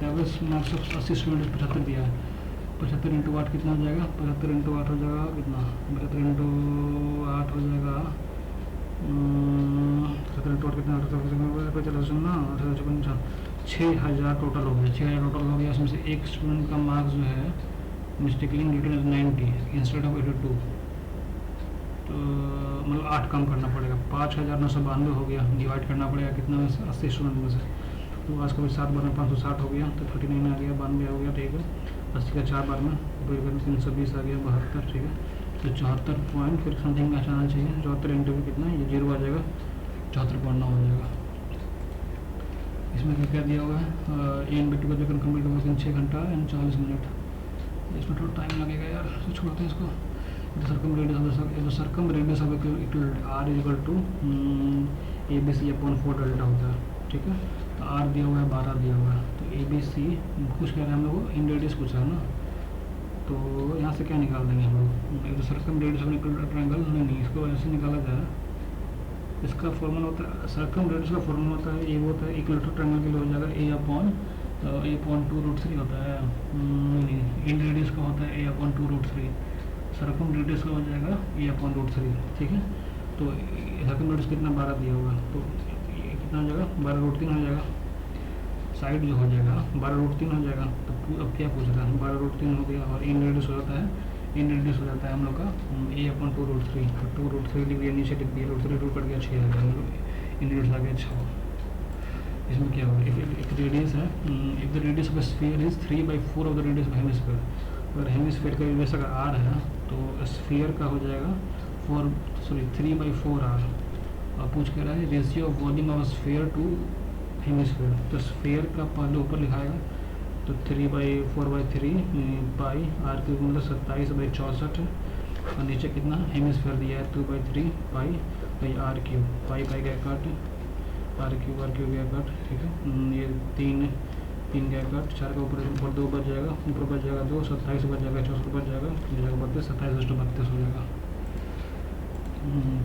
एवरेज मार्क्स ऑफ 80 स्टूडेंट 75 दिया है, 75 इंटू 8 कितना हो जाएगा, 75 इंटू 8 हो जाएगा कितना 75 इंटू 8 हो जाएगा 75 इंटू 8 कितना 6000 टोटल हो गया, 6000 टोटल हो गया। इसमें से एक स्टूडेंट का मार्क्स जो है mistakenly written as 90 instead of 82, तो मतलब 8 कम करना पड़ेगा, 5992 हो गया, डिवाइड करना पड़ेगा कितना में से 80 स्टूडेंट में से, तो आज का भी 7 बार 560 हो गया, तो 39 आ गया, 92 हो गया, ठीक है। 80 का 4 बार में पूरी करने 320 आ गया 72, ठीक है। तो 74 पॉइंट फिर समथिंग में आना चाहिए। 74 इंटू कितना, ये 0 आ जाएगा, 74.9 हो जाएगा। इसमें क्या दिया हुआ है, ए एन बी टू का जो कंप्लीट होगा 6 घंटा एंड 40 मिनट। इसमें थोड़ा टाइम लगेगा यार, तो छोड़ते हैं इसको। The circum radius of equivalent r is equal to ABC upon 4 delta होता है, ठीक है। तो r दिया हुआ है 12 दिया हुआ है, तो ABC कुछ कह रहे हैं हम लोग इन रेडियस कुछ है ना, तो यहाँ से क्या निकाल देंगे हम लोग, तो circum radius of equilateral triangle नहीं, इसको ऐसे निकाला जाए। इसका फॉर्मूला होता है, सर्कम रेडियस का फॉर्मूला होता है, ये होता है इक्विलेटरल ट्रायंगल के लिए हो जाएगा a/2√3 होता है, नहीं इन रेडियस का होता है a/2√3, सर्कम रेडियस का हो जाएगा a/√3, ठीक है। तो सर्कम रेडियस कितना 12 दिया हुआ है, तो ये कितना हो जाएगा 12√3 हो जाएगा, साइड जो हो जाएगा 12√3 हो जाएगा। तो अब क्या पूछ रहा है, 12√3 हो गया, और इन रेडियस हो जाता है, इन रेडियस हो जाता है हम लोग का a/2√3, तो 2√3 लिख दिया, नीचे लिख दिया, √3 2 कट गया 6 आ गया, इन रेडियस आ गया 6। इसमें क्या होगा, एक रेडियस है, if the radius of sphere is 3/4 of the radius of hemisphere, अगर हेमिस्फीयर का रेडियस अगर r है तो स्फीयर का हो जाएगा 3/4 r। और पूछ कर रहा है ratio of volume of sphere to hemisphere, तो स्फीयर का पहले ऊपर लिखाएगा, तो 3/4/3 पाई r क्यूब मतलब 27/64, और नीचे कितना हेमिस्फीयर दिया है 2/3 पाई r क्यूब, पाई गया काट, r क्यूब गया काट, ठीक है। ये 3 गया काट, 4 का ऊपर 2 बच जाएगा, ऊपर बच जाएगा 2, 27 बच जाएगा, 64 बच जाएगा, 32, 27/32 हो जाएगा,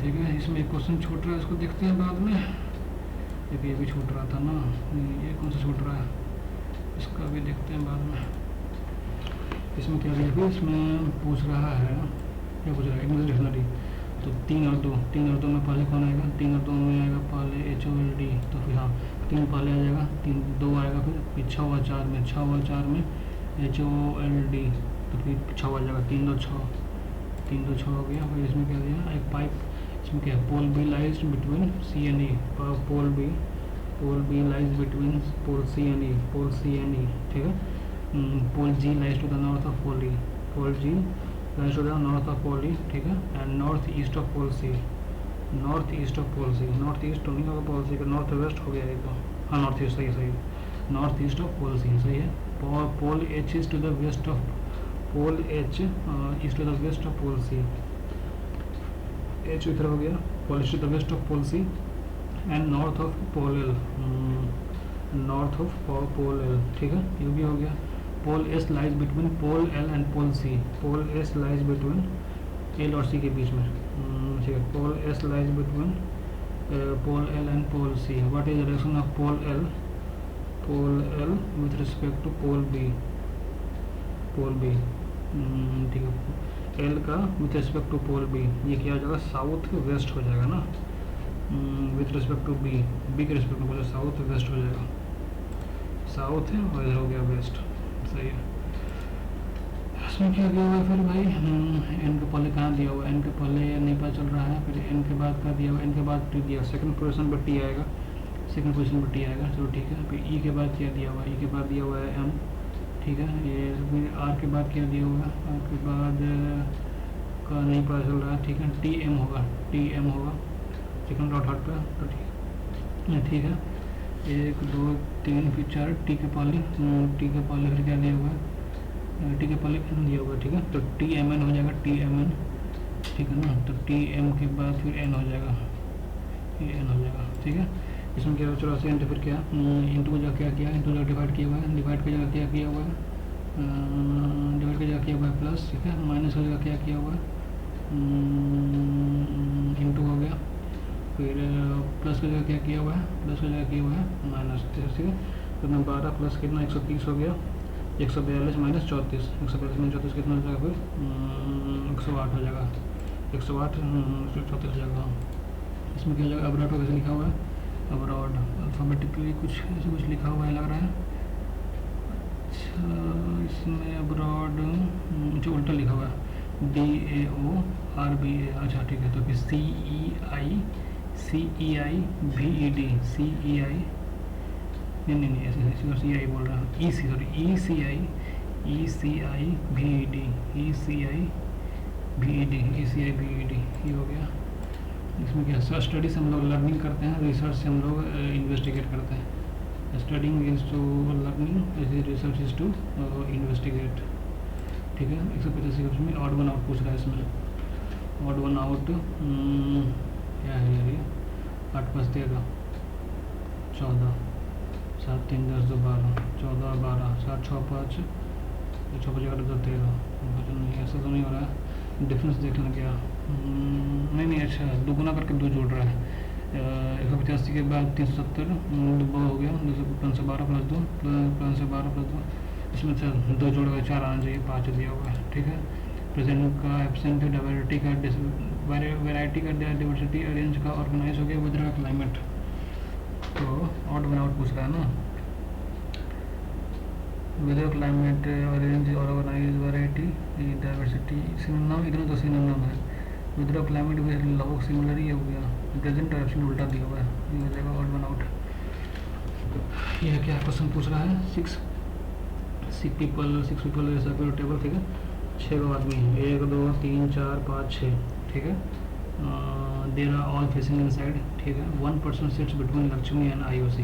ठीक है। इसमें एक क्वेश्चन छूट रहा है, इसको देखते हैं बाद में। ये भी छूट रहा था ना, ये कौन सा छूट रहा है, इसका भी देखते हैं बाद में। इसमें क्या दिया, इसमें पूछ रहा है, क्या पूछ रहा है, इंग्लिश डिक्शनरी। तो 3 और 2 में पहले कौन आएगा, 3 और 2 में आएगा पहले HOLD, तो फिर हाँ 3 पहले आ जाएगा, 2 आएगा, फिर 6 और 4 में HOLD, तो फिर 6 आ जाएगा, 3 2 6 हो गया। फिर इसमें क्या दिया, एक पाइप, इसमें क्या है, pole B lies between C and E, pole B lies between pole C and E, ठीक है। Pole G lies to the north of pole E, pole G lies to the north of pole E, ठीक है, and north east of pole C, north east तो नहीं होगा pole C का, north west हो गया एक तो, हाँ नॉर्थ ईस्ट, सही north east of pole C, सही है। Pole H is to the west of pole H east to the west of pole C, H इधर हो गया, pole east to the west of pole C and north of pole L, ठीक है, ये भी हो गया। Pole S lies between pole L and pole C, pole S lies between L और C के बीच में, ठीक है। Pole S lies between pole L and pole C, what is the direction of pole L with respect to pole B, ठीक है। L का with respect to pole B, ये क्या हो जाएगा, साउथ वेस्ट हो जाएगा ना, विथ रिस्पेक्ट टू B के रिस्पेक्ट में साउथ वेस्ट हो जाएगा, साउथ है और इधर हो गया वेस्ट, सही है। इसमें क्या दिया हुआ है फिर भाई, n के पहले कहाँ दिया हुआ है, n के पहले नहीं पता चल रहा है, फिर n के बाद क्या दिया हुआ है, n के बाद T दिया, सेकंड पोजीशन पर T आएगा, चलो ठीक है। फिर E के बाद क्या दिया हुआ है, E के बाद दिया हुआ है M, ठीक है। ये फिर R के बाद क्या दिया हुआ है, R के बाद का नहीं पता चल रहा है, ठीक है। TM होगा, सेकंड डॉट हट पे, तो ठीक है। 1 2 3 फिर 4, T के पहले फिर क्या दिया हुआ है, T के पहले N दिया हुआ है, ठीक है। तो TMN हो जाएगा, TMN, ठीक है ना। तो TM के बाद फिर N हो जाएगा, ये N हो जाएगा, ठीक है। इसमें क्या 84 इंटू फिर क्या, इंटू जगह क्या किया, इंटू जगह डिवाइड किया हुआ है, डिवाइड की जगह क्या किया हुआ है, डिवाइड की जगह किया हुआ है प्लस, ठीक है। माइनस की जगह क्या किया हुआ है, इंटू हो गया, फिर प्लस की जगह क्या किया हुआ है, माइनस, ठीक है। तो 12 प्लस कितना 130 हो गया, 142 माइनस 34, 142 कितना हो जाएगा, फिर 108 हो जाएगा, 108 34 हो जाएगा। इसमें क्या हो जाएगा, अब्रॉड कैसे लिखा हुआ है, अब्रॉड अल्फ़ाबेटिकली कुछ ऐसे कुछ लिखा हुआ है लग रहा है, अच्छा इसमें अब्रॉड जो उल्टा लिखा हुआ है, DAORBA, अच्छा ठीक है। तो फिर CEIVED, नहीं ऐसे CI बोल रहा हूँ, ECI ECIVED, ECIVED, ECIVED ये हो गया। इसमें क्या स्टडी से हम लोग लर्निंग करते हैं, रिसर्च से हम लोग इन्वेस्टिगेट करते हैं। Studying is to learning, research is to investigate. ठीक है, 185 क्वेश्चन में ऑड वन आउट पूछ रहा है इसमें। ऑड वन आउट क्या है यार, ये 8 5 13 14 7 3 10 2 12 14 12 7 6 5 6 5 11 2 13। नहीं, ऐसा तो नहीं हो रहा है, डिफरेंस देखना क्या। नहीं, अच्छा दोगुना करके 2 जोड़ रहा है। 185 के बाद 370 हो गया, 512 प्लस 2 512 प्लस 2, इसमें से 2 जोड़ गए 4 आना चाहिए, 5 दिया हुआ है। ठीक है, प्रेजेंट का, एब्सेंट का, डाइवर्सिटी का, वैरायटी का, डाइवर्सिटी, अरेंज का, ऑर्गेनाइज हो गया, वेदर का, क्लाइमेट। तो ऑड वन आउट पूछ रहा है ना, weather, climate, arrange, organise, variety, diversity, synonym, इतना तो सिनोनिम है। वेदर क्लाइमेट भी लगभग सिमिलर ही हो गया, प्रेजेंट और एब्सेंट उल्टा दिया हुआ है, ये हो जाएगा ऑड वन आउट। यह क्या क्वेश्चन पूछ रहा है, 6 पीपल ऐसा कोई टेबल। ठीक है, 6 आदमी हैं, 1 2 3 4 5 6। ठीक है, there are all facing inside. ठीक है, 1 person sits between Lakshmi and IOC।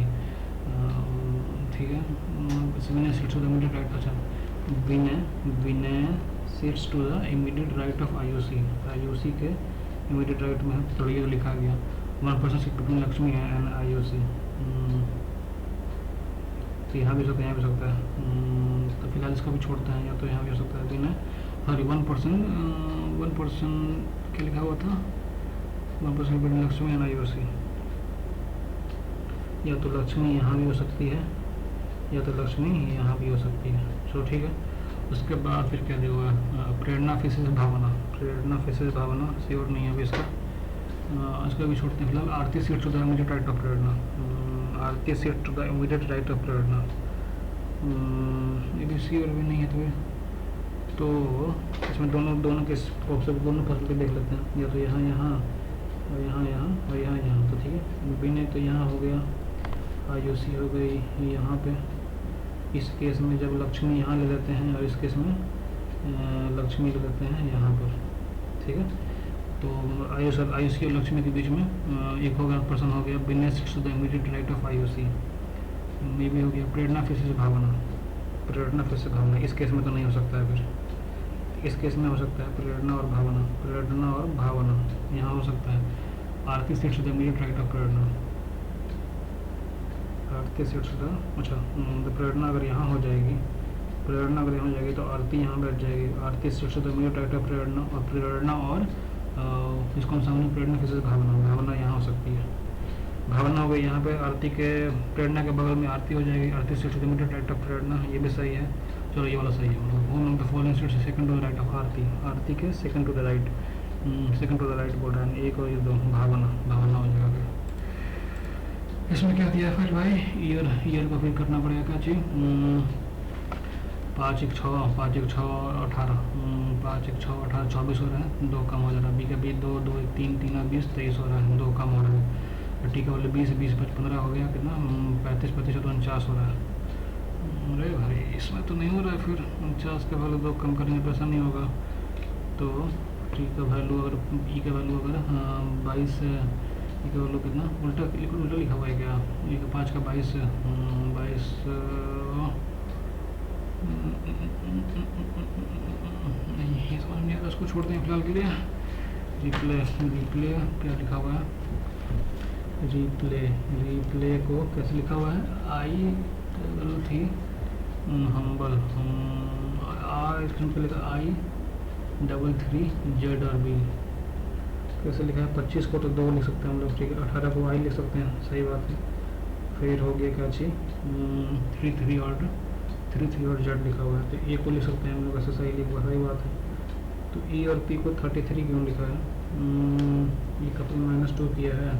ठीक है, Vinay sits to the immediate right. अच्छा, Vinay sits to the immediate right of IOC के इमीडिएट राइट में तो ये लिखा गया 1 person sit between Lakshmi and IOC। तो यहाँ भी सकता है, यहाँ भी सकता है, तो फिलहाल इसका भी छोड़ते हैं, या तो यहाँ भी हो सकता है। विनय, सॉरी 1 पर्सन क्या लिखा हुआ था, 1 person between Lakshmi and IOC। या तो लक्ष्मी यहाँ भी हो सकती है, या तो लक्ष्मी यहाँ भी हो सकती है। चलो ठीक है, उसके बाद फिर क्या दिया हुआ है, Prerna faces Bhavna. Prerna faces Bhavna sure नहीं है अभी इसका भी छोड़ते हैं फिलहाल। Aarti seat to the immediate right of Prerna, Aarti seat to the immediate right of Prerna, ये भी श्योर भी नहीं है। तो इसमें दोनों के ऑप्शन, दोनों पॉसिबिलिटी देख लेते हैं, या तो यहाँ और यहाँ। तो ठीक है, विनय तो यहाँ हो गया, IOC हो गई यहाँ पे। इस केस में जब लक्ष्मी यहाँ ले लेते हैं, और इस केस में लक्ष्मी ले लेते हैं यहाँ पर। ठीक है, तो IOC और लक्ष्मी के बीच में एक होगा पर्सन हो गया, Vinay sits to the immediate right of IOC। ये भी हो गया प्रेरणा फेसेस भावना, इस केस में तो नहीं हो सकता है। फिर इस केस में हो सकता है प्रेरणा और भावना यहाँ हो सकता है। Aarti sits to the immediate right of Prerna, Aarti sits to the, अच्छा तो प्रेरणा अगर यहाँ हो जाएगी, तो आरती यहाँ बैठ जाएगी। Aarti sits to the immediate right of Prerna, और इसको हम सामने प्रेरणा फेसेस भावना यहाँ हो सकती है। भावना हो गई यहाँ पे, आरती के प्रेरणा के बगल में आरती हो जाएगी। Aarti sits to the immediate right of Prerna, ये भी सही है। चलो ये वाला सही है, the following sits second to the right of Aarti के सेकंड टू द राइट बोल रहा है। 1 और 2 भावना हो जाएगा। फिर इसमें क्या दिया फिर भाई, ईयर को फिर करना पड़ेगा क्या चीज़, 5 1 6 18, 5 1 6 18 24 हो रहा है, 2 कम हो जा रहा है। बी का 2 2 1 3 3 और 20 23 हो रहा है, 2 कम हो रहा है। टी का वाले 20 20 15 हो गया, कितना 35 35 तो 49 हो रहा है। अरे भाई इसमें तो नहीं हो रहा है, फिर 49 का वैल्यू 2 कम करने पे ऐसा नहीं होगा। तो टी का वैल्यू अगर, ई का वैल्यू अगर 22, ई का वैल्यू कितना, उल्टा लिखा हुआ है क्या, ई का 5 का 22 नहीं समझ नहीं आता, उसको छोड़ते हैं फिलहाल के लिए। रिप्ले क्या लिखा हुआ है, रिप्ले को कैसे लिखा हुआ है, आई थी हम्बल, इसमें लिखा I33 Z और B। कैसे लिखा है, 25 को तो 2 लिख सकते हैं हम लोग। ठीक है, 18 को I लिख सकते हैं, सही बात है। फिर हो गया क्या चीज़, 3 और Z लिखा हुआ है, तो A को लिख सकते हैं हम लोग, ऐसे सही लिखा, सही बात है। तो E और P को 33 क्यों लिखा है, E का -2 किया है।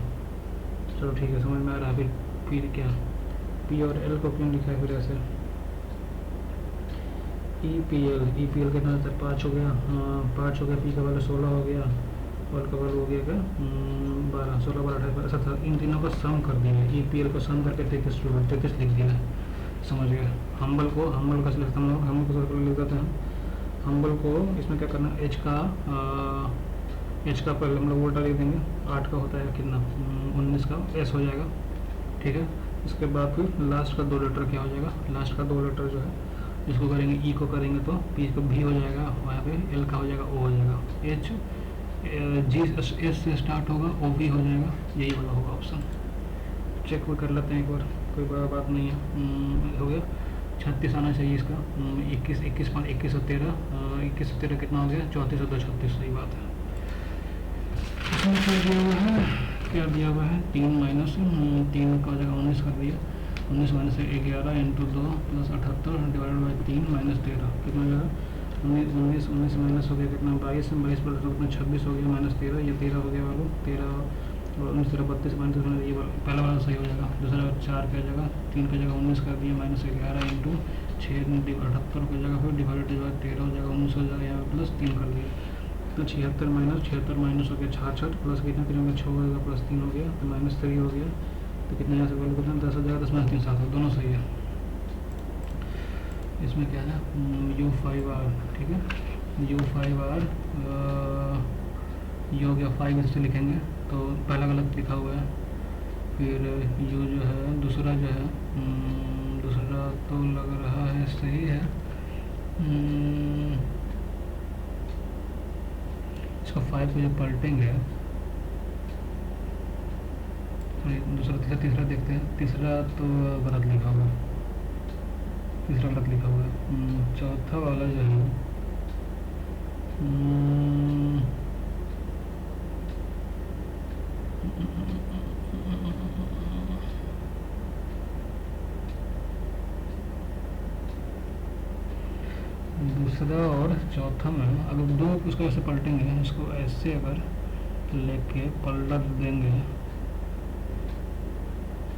चलो ठीक है, समझ में आ रहा है। फिर क्या, P और L को क्यों लिखा है फिर ऐसे, EPL कितना था, 5 हो गया, 5 हो गया। P का वाला 16 हो गया, और का वाला हो गया क्या 12, 16 12 18 ऐसा था। इन तीनों को सम कर दिया, EPL को सम करके 33 लिख दिया है। समझ गए। हम्बल का सिलेक्ट हम लोग हम्बल को लिख देते हैं। हम्बल को इसमें क्या करना है, एच का पहले हम लोग वोल्टा लिख देंगे। 8 का होता है कितना, 19 का एस हो जाएगा, ठीक है। इसके बाद फिर लास्ट का 2 लेटर क्या हो जाएगा, लास्ट का 2 लेटर जो है इसको करेंगे ई को करेंगे तो पी को भी हो जाएगा, वहाँ पे एल का हो जाएगा ओ हो जाएगा, एच जी एस से स्टार्ट होगा ओ भी हो जाएगा, यही वाला होगा ऑप्शन। चेक भी कर लेते हैं एक बार, कोई बड़ा बात नहीं है। हो गया 36 आना चाहिए इसका, 21 और 13 कितना हो गया, 34 और 2 36, सही बात है। इसमें क्या दिया हुआ है 3 माइनस 3 का जगह 19 कर दिया, 19 minus 11 into 2 plus 78 divided by 3 minus 13 कितना हो जाएगा, 19 माइनस हो गया कितना 22 प्लस कितना 26 हो गया माइनस 13, ये 13 हो गया वालों 13 और 19 13 32 माइनस ये पहला वाला सही हो जाएगा। दूसरा 4 की जगह 3 की जगह 19 कर दिया माइनस 11 इंटू 6 78 की जगह फिर डिवाइडेड बाई 13 हो जाएगा 19 हो जाएगा, यहाँ प्लस 3 कर दिया तो 76 माइनस हो गया 66 प्लस कितना 6 हो गया प्लस 3 हो गया तो माइनस 3 हो गया, तो कितना यहाँ से वैल्यू कितना 10 हो जाएगा, 10 माइनस 3 7 हो, दोनों सही है। इसमें क्या है U5R, ठीक है, U5R ये हो गया 5 इससे लिखेंगे तो पहला गलत लिखा हुआ है, फिर U जो है दूसरा जो है दूसरा तो लग रहा है सही है, इसको 5 को जब पलटेंगे दूसरा तीसरा देखते हैं, तीसरा तो गलत लिखा हुआ है, तीसरा गलत लिखा हुआ है। चौथा वाला जो है दूसरा और चौथा में अगर दो उसको ऐसे पलटेंगे, इसको ऐसे अगर लेके पलट देंगे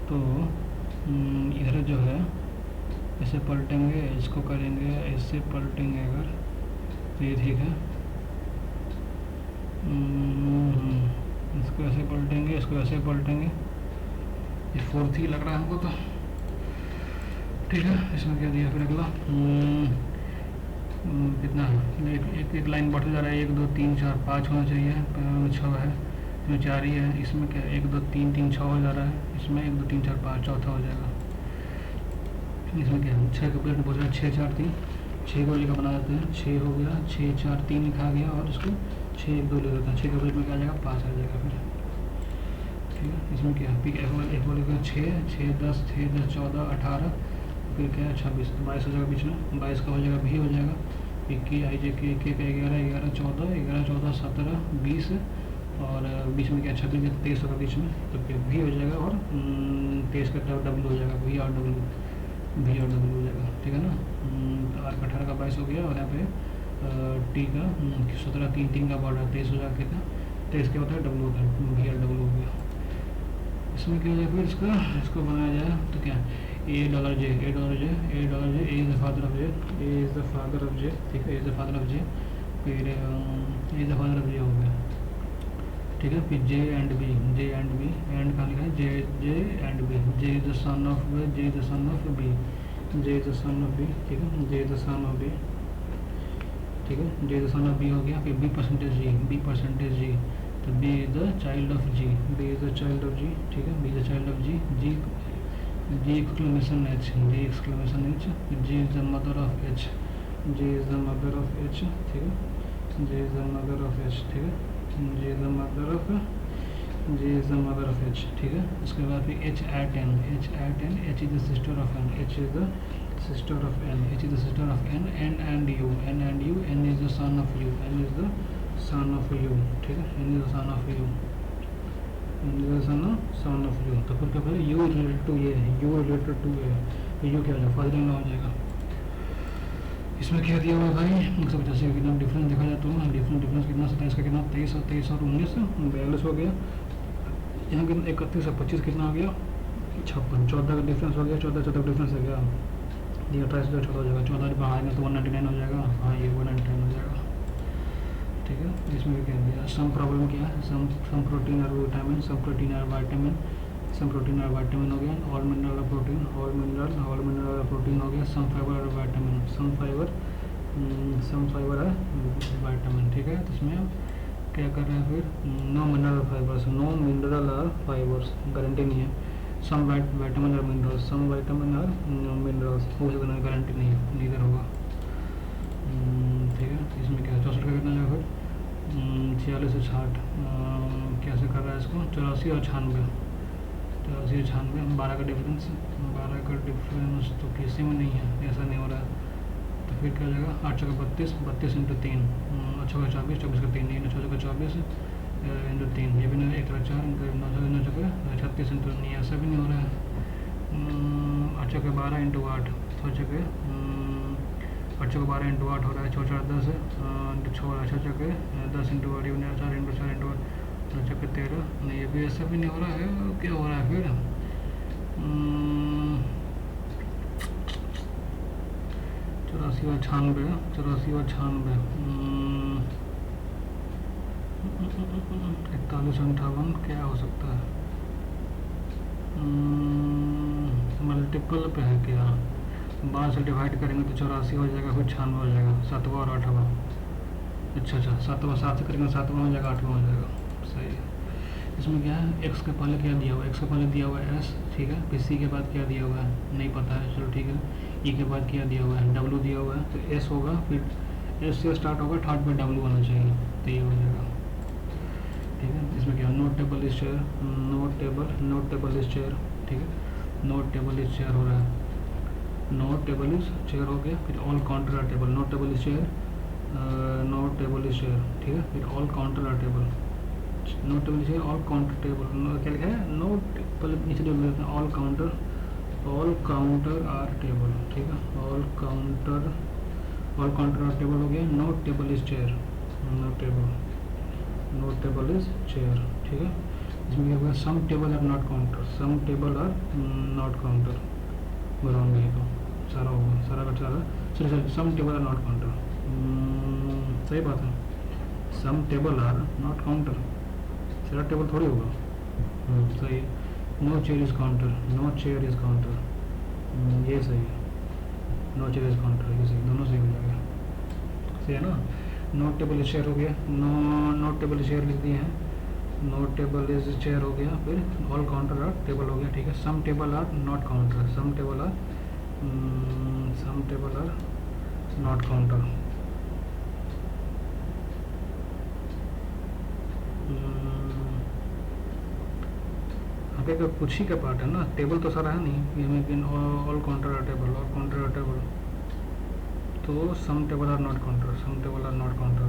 तो इधर जो है ऐसे पलटेंगे, इसको करेंगे ऐसे पलटेंगे अगर तो ये ठीक है, इसको ऐसे पलटेंगे, इसको ऐसे पलटेंगे, ये 4th ही लग रहा है हमको तो, ठीक है। इसमें क्या दिया फिर अगला कितना है, एक लाइन बढ़ते जा रहा है, 1 2 3 4 5 होना चाहिए, 6 है, इसमें 4 ही है, इसमें क्या 1 2 3 3 6 हो जा रहा है, इसमें 1 2 3 4 5 चौथा हो जाएगा। इसमें क्या है 6 का प्लेट पूछ रहा है, 6 4 3 6 को जगह बना देते हैं, 6 हो गया 6 4 3 लिखा गया और इसको 6 1 2 ले देते हैं, 6 का प्लेट में क्या आ जाएगा 5 आ जाएगा फिर, ठीक है। इसमें क्या है एक बोलेगा 6 6 10 6 10 14 18 फिर क्या है 26 22 हो जाएगा, बीच में 22 का हो जाएगा भी हो जाएगा, 21 आई जे के 11 11 14 11 14 17 20 और बीच में क्या 26 23 होगा बीच में, तो क्या भी हो जाएगा और 23 का डब्ल्यू हो जाएगा, भी और डब्ल्यू हो जाएगा, ठीक है ना। तो 18 का 22 हो गया और यहाँ पे टी का 17 3 3 का बॉर्डर 23 हो जाएगा, कितना 23 क्या होता है डब्ल्यू होता है, भी और डब्ल्यू हो गया। इसमें क्या हो जाए फिर इसको बनाया जाए तो क्या $J is the father of J, ठीक है, is the father of J, फिर is the father of J हो गया, ठीक है। फिर जे एंड बी एंड कहाँ लिखा है J and B, J is the son of B, J is the son of B, ठीक है, J is the son of B, ठीक है, J is the son of B हो गया। फिर बी परसेंटेज जी तो B is the child of G, ठीक है, B is the child of G exclamation h, G is the mother of H, ठीक है, G is the mother of H, ठीक है, G is the mother of H, ठीक है। उसके बाद फिर H at N, H is the sister of N, H is the sister of N, N and U, N is the son of U, ठीक है, N is the son of U, son of U. तो फिर क्या फिर you related to ये है, तो you क्या हो जाएगा फादर इन लॉ हो जाएगा। इसमें क्या दिया हुआ है भाई, सब जैसे कितना डिफरेंस देखा जाए तो डिफरेंस कितना 27 का कितना 23 और 19 42 हो गया, यहाँ कितना 31 और 25 कितना हो गया 56, 14 का डिफरेंस हो गया, 14 का डिफरेंस हो गया, ये 28 से 14 हो जाएगा, 14 बढ़ाएंगे तो 199 हो जाएगा, हाँ ये 199 हो जाएगा, ठीक है। इसमें क्या दिया सम प्रॉब्लम क्या है, सम प्रोटीन और विटामिन, सम प्रोटीन और विटामिन हो गया, ऑल मिनरल और प्रोटीन, ऑल मिनरल और प्रोटीन हो गया, सम फाइबर और विटामिन, सम फाइबर है विटामिन, ठीक है। तो इसमें हम क्या कर रहे हैं फिर, no mineral fibres, no mineral और फाइबर्स, गारंटी नहीं है। सम विटामिन और मिनरल्स, सम विटामिन और मिनरल्स हो सकता है, गारंटी नहीं है, नीदर होगा, ठीक है। इसमें क्या 64 का कितना जाएगा फिर 46 से 60, कैसे कर रहा है इसको 84 और 96, 84 96, 12 का डिफरेंस, 12 का डिफरेंस तो किसी में नहीं है, ऐसा नहीं हो रहा है। तो फिर क्या हो जाएगा 8 का 32, 32 इंटू 3, 8 का 24, 24 का 3, 9 का 24 इंटू 3, ये भी नहीं, 1 का 4 9 का 36 इंटू, नहीं ऐसा भी नहीं हो रहा है। 8 का 12 इंटू 8, 6 के 8 का 12 इंटू 8 हो रहा है, 6 4 10 इंटू 6 हो रहा है, 6 के 10 इंटू 8, 4 इंटू 4 इंटू 8, 6 के 13, नहीं ये भी ऐसा भी नहीं हो रहा है, क्या हो रहा है फिर 84 और 96, 84 और 96, 41 58, क्या हो सकता है, मल्टीपल पे है क्या, 12 से डिवाइड करेंगे तो 84 हो जाएगा, फिर 96 हो जाएगा, 7वां और 8वां, अच्छा 7वां 7 से करेंगे 7वां हो जाएगा, 8वां हो जाएगा, सही है। इसमें क्या है, एक्स के पहले क्या दिया हुआ है, एक्स के पहले दिया हुआ है एस, ठीक है। फिर सी के बाद क्या दिया हुआ है नहीं पता है, चलो ठीक है। ई के बाद क्या दिया हुआ है, डब्ल्यू दिया हुआ है, तो एस होगा, फिर एस से स्टार्ट होगा, थर्ड पे डब्ल्यू आना चाहिए, तो ये हो जाएगा, ठीक है। इसमें क्या note table is chair, not table is chair, ठीक है, नोट टेबल इज चेयर हो रहा है, नोट टेबल इज चेयर हो गया, फिर all counter are table, not table is chair, not table is chair, ठीक है। फिर all counter are table, not table is all counter table, क्या लिखा है नोट पहले नीचे table, all counter are table, ठीक है, ऑल काउंटर आर टेबल हो गया, not table is chair, not table is chair, ठीक है। इसमें क्या होगा, some table are not counter, some table are not counter, बनाऊंगे ये तो सारा होगा, सारा का सारा, sorry some table are not counter, सही बात है, some table are not counter, सारा टेबल थोड़ी होगा, सही है। No chair is counter, no chair is counter, ये सही है, नो चेयर इज काउंटर, ये सही, दोनों सही हो जाएगा, सही है ना। नोट टेबल इज चेयर हो गया, नोट टेबल इज चेयर लिख दिए हैं, नोट टेबल इज चेयर हो गया, फिर ऑल काउंटर आर टेबल हो गया, ठीक है। Some table are not counter, some table are not counter, यहाँ कुछ ही का पार्ट है ना, टेबल तो सारा है नहीं, ये में all counter are table, all counter are table, तो some table are not counter, some table are not counter,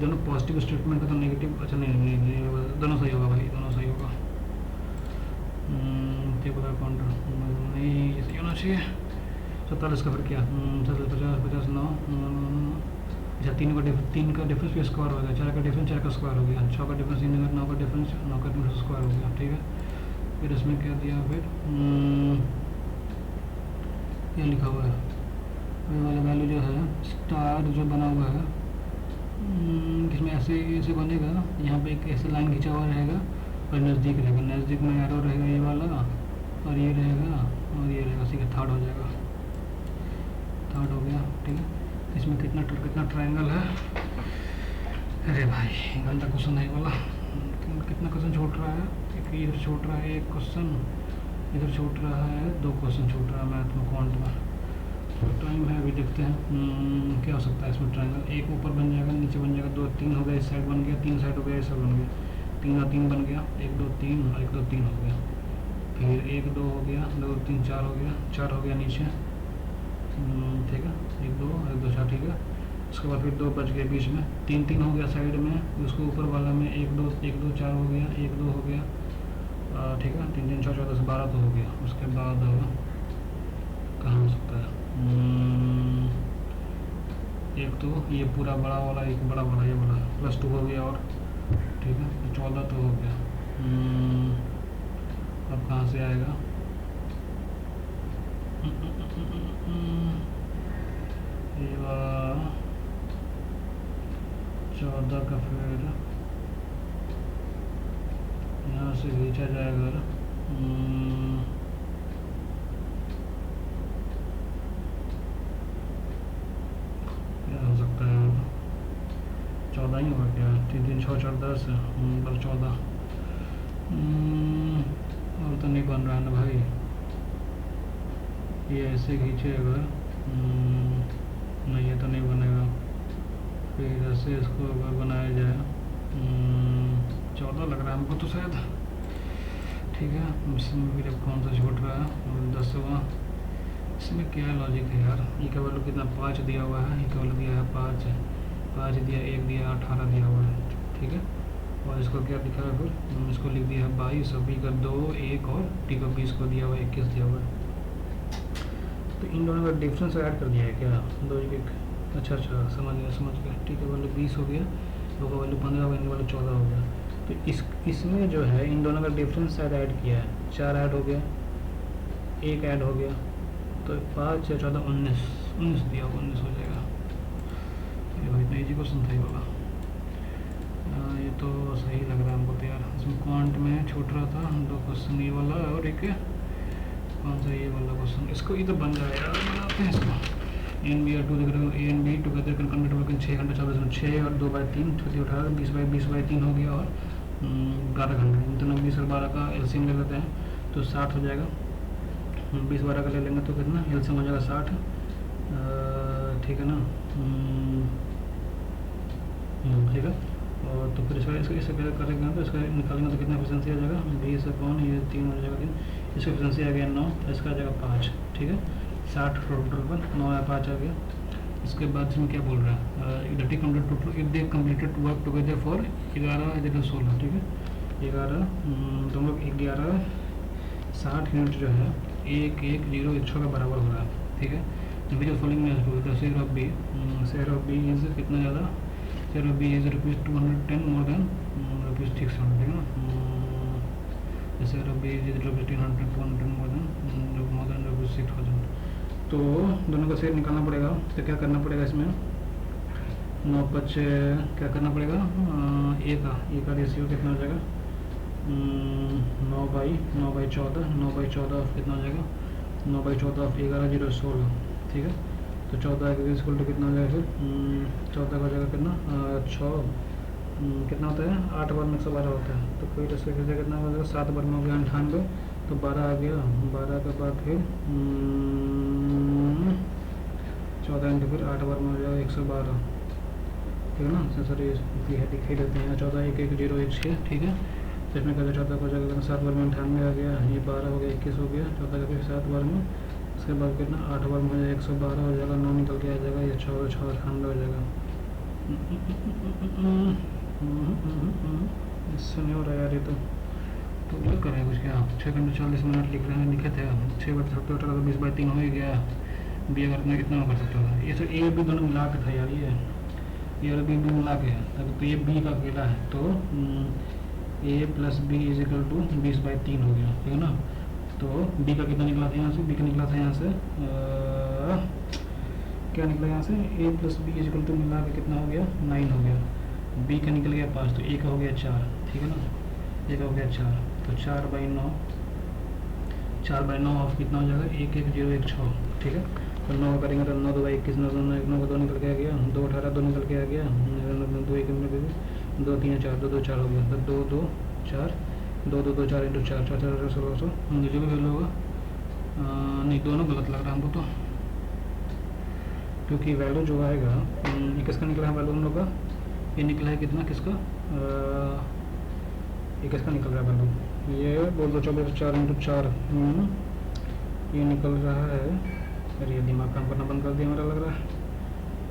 दोनों पॉजिटिव स्टेटमेंट है तो नेगेटिव, अच्छा नहीं दोनों सही होगा भाई, दोनों सही होगा, टेबल आर काउंटर नहीं, ये सही होना चाहिए। 47 का फिर क्या 50 50 9, अच्छा 3 का डिफरेंस भी स्क्वायर हो गया, 4 का डिफरेंस 4 का स्क्वायर हो गया, 6 का डिफरेंस 9 का डिफरेंस 9 का डिफरेंस स्क्वायर हो गया, ठीक है। फिर इसमें क्या दिया, फिर क्या लिखा हुआ है, ये वाला वैल्यू जो है स्टार जो बना हुआ है, इसमें ऐसे बनेगा, यहाँ पे एक ऐसे लाइन खींचा हुआ रहेगा और नज़दीक रहेगा, नज़दीक में एरो रहेगा ये वाला, और ये रहेगा और ये रहेगा, सीधा थर्ड हो जाएगा, थर्ड हो गया, ठीक है। इसमें कितना ट्रायंगल है, अरे भाई गंदा क्वेश्चन है वाला, कितना क्वेश्चन छूट रहा है, एक इधर छूट रहा है, एक क्वेश्चन इधर छूट रहा है, 2 क्वेश्चन छूट रहा है मैथ में, क्वांट में, तो टाइम है अभी देखते हैं क्या हो सकता है इसमें। ट्रायंगल एक ऊपर बन जाएगा, नीचे बन जाएगा, 2 3 हो गया, इस साइड बन गया, 3 साइड हो गया, इस साइड बन गया, 3 और 3 बन गया, 1 2 3 और 1 2 3 हो गया, फिर 1 2 हो गया, 2 3 4 हो गया, 4 हो गया नीचे, ठीक है, 1 2 1 2 4, ठीक है। उसके बाद फिर 2 बच गए बीच में, 3 3 हो गया साइड में, उसको ऊपर वाला में 1 2 4 हो गया, 1 2 हो गया, ठीक है, 3 3 4 4 10 12 तो हो गया। उसके बाद कहाँ हो सकता है, एक तो ये पूरा बड़ा वाला, एक बड़ा वाला ये वाला, +2 हो गया, और ठीक है 14 तो हो गया, अब कहाँ से आएगा, ये वाला 14 का फिर यहाँ से खींचा जाएगा। क्या हो सकता है, 14 ही होगा क्या? 3 3 6 4 10 पर 14 और तो नहीं बन रहा है ना भाई। ये ऐसे खींचे अगर नहीं, ये तो नहीं बनेगा। फिर ऐसे इसको अगर बनाया जाए 14 लग रहा है हमको तो शायद। ठीक है, इसमें फिर अब कौन सा छूट रहा है? 10वां। इसमें क्या लॉजिक है यार? ये का वैल्यू कितना? 5 दिया हुआ है, ये का वैल्यू दिया है 5 दिया, 1 दिया, 18 दिया हुआ है। ठीक है, और इसको क्या दिखा है फिर? इसको लिख दिया है 22, बी का 2 1 और टी का 20 को दिया हुआ है, 21 दिया हुआ है। तो इन दोनों का डिफरेंस ऐड कर दिया है क्या? 2 1। अच्छा समझ गया। ठीक है, वैल्यू 20 हो गया, 2 का वैल्यू 15 हो गया, इनका वैल्यू 14 हो गया। तो इसमें जो है इन दोनों का डिफरेंस शायद ऐड किया है, 4 ऐड हो गया, 1 ऐड हो गया, तो 5 या 14 19 दिया होगा, 19 हो जाएगा। ये भाई इतना ईजी क्वेश्चन था ये वाला। ये तो सही लग रहा है हमको तो यार। इसमें क्वांट में छूट रहा था 2 क्वेश्चन, ये वाला और एक कौन सा ये वाला क्वेश्चन। इसको ये तो बन जाएगा, बनाते हैं इसको। एन बी और 2 देख रहे हो, A and B together can complete work in 6 घंटे 24 मिनट। 6 और 2/3 18 20/20/3 हो गया और 12 घंटे। इन दोनों 20 और 12 का एलसीएम ले लेते हैं तो 60 हो जाएगा। 20 12 का ले लेंगे तो कितना एलसीएम हो जाएगा? 60। ठीक है ना? ठीक है। और तो फिर इसका क्या करेंगे तो इसका निकालेंगे तो कितना एफिशिएंसी आ जाएगा? 20 अपॉन ये 3 हो जाएगा 3। इसका एफिशिएंसी आ गया 9, इसका आ जाएगा 5। ठीक है, 60 टोटल पर 9 या 5 आ गया। इसके बाद इसमें क्या बोल रहा है? If they completed work together for 11 16। ठीक है, 11 तुम लोग 11 60 यूनिट जो है 1 1 0 1 6 का बराबर हो रहा है। ठीक है, जो फॉलोइंग में शेयर ऑफ बी इज कितना ज़्यादा? Share of B is ₹210 more than ₹600। ठीक है ना? Share of B is ₹300 200 more than ₹6000। तो दोनों का शेयर निकालना पड़ेगा। तो क्या करना पड़ेगा इसमें? 9 5 क्या करना पड़ेगा? ए का रेशियो कितना हो जाएगा? 9/14 9/14 कितना हो जाएगा? 9/14 ऑफ 11 0 16। ठीक है, तो 14 के इक्वल टू कितना हो जाएगा फिर? 14 का हो जाएगा कितना? 6 कितना होता है? 8 बार में 112 होता है। तो कोई इसका कितना हो जाएगा? 7 बार में हो गया 98, तो 12 आ गया। 12 के बाद फिर 14 इंटू फिर 8 बार में हो जाएगा 112। ठीक है ना? सर ये दिखाई देते हैं 14 1 1 0 1 6। ठीक है, तो इसमें कहते 14 को हो जाएगा 7 बार में 98 आ गया, ये 12 हो गया 21 हो गया, 14 का फिर 7 बार में, उसके बाद कितना 8 बार में हो जाएगा 112 हो जाएगा, 9 निकल के आ जाएगा, ये 6 98 हो जाएगा। इससे नहीं हो रहा यार ये तो क्या करें कुछ? क्या 6 घंटे 40 मिनट लिख रहे हैं, लिखे थे 6 बटे 70 तो 20/3 हो ही गया। बी अगर इतना कर सकता था ये सर, ए बी दोनों मिला के था यार, ये और बी मिला के है। तो ये बी का अकेला है, तो a plus b is equal to 20/3 हो गया। ठीक है ना? तो बी का कितना निकला था यहाँ से? बी का निकला था यहाँ से क्या निकला यहाँ से? a plus b is equal to मिला के कितना हो गया? 9 हो गया। बी का निकल गया 5, तो a का हो गया 4। ठीक है ना? a का हो गया 4, तो 4/9 4/9 ऑफ कितना हो जाएगा? 1 1 0 1 6। ठीक है, तो 9 करेंगे तो 9 2 21 9 2 1 9 का 2 निकल के आ गया, 2 18 2 निकल के आ गया, 2 1 2 3 4 2 2 4 हो गया, तो 2 2 4 2 2 2 4 इंटू 4 4 4 16 जो भी वैल्यू होगा। नहीं, दोनों गलत लग रहा है हमको तो, क्योंकि वैल्यू जो आएगा ये किसका निकला है? वैल्यू हम लोग का ये निकला है कितना? किसका? ये किसका निकल रहा है वैल्यू? ये बोल दो 24 4 इंटू 4 ये निकल रहा है। अरे ये दिमाग काम करना बंद कर दिया मेरा लग रहा है।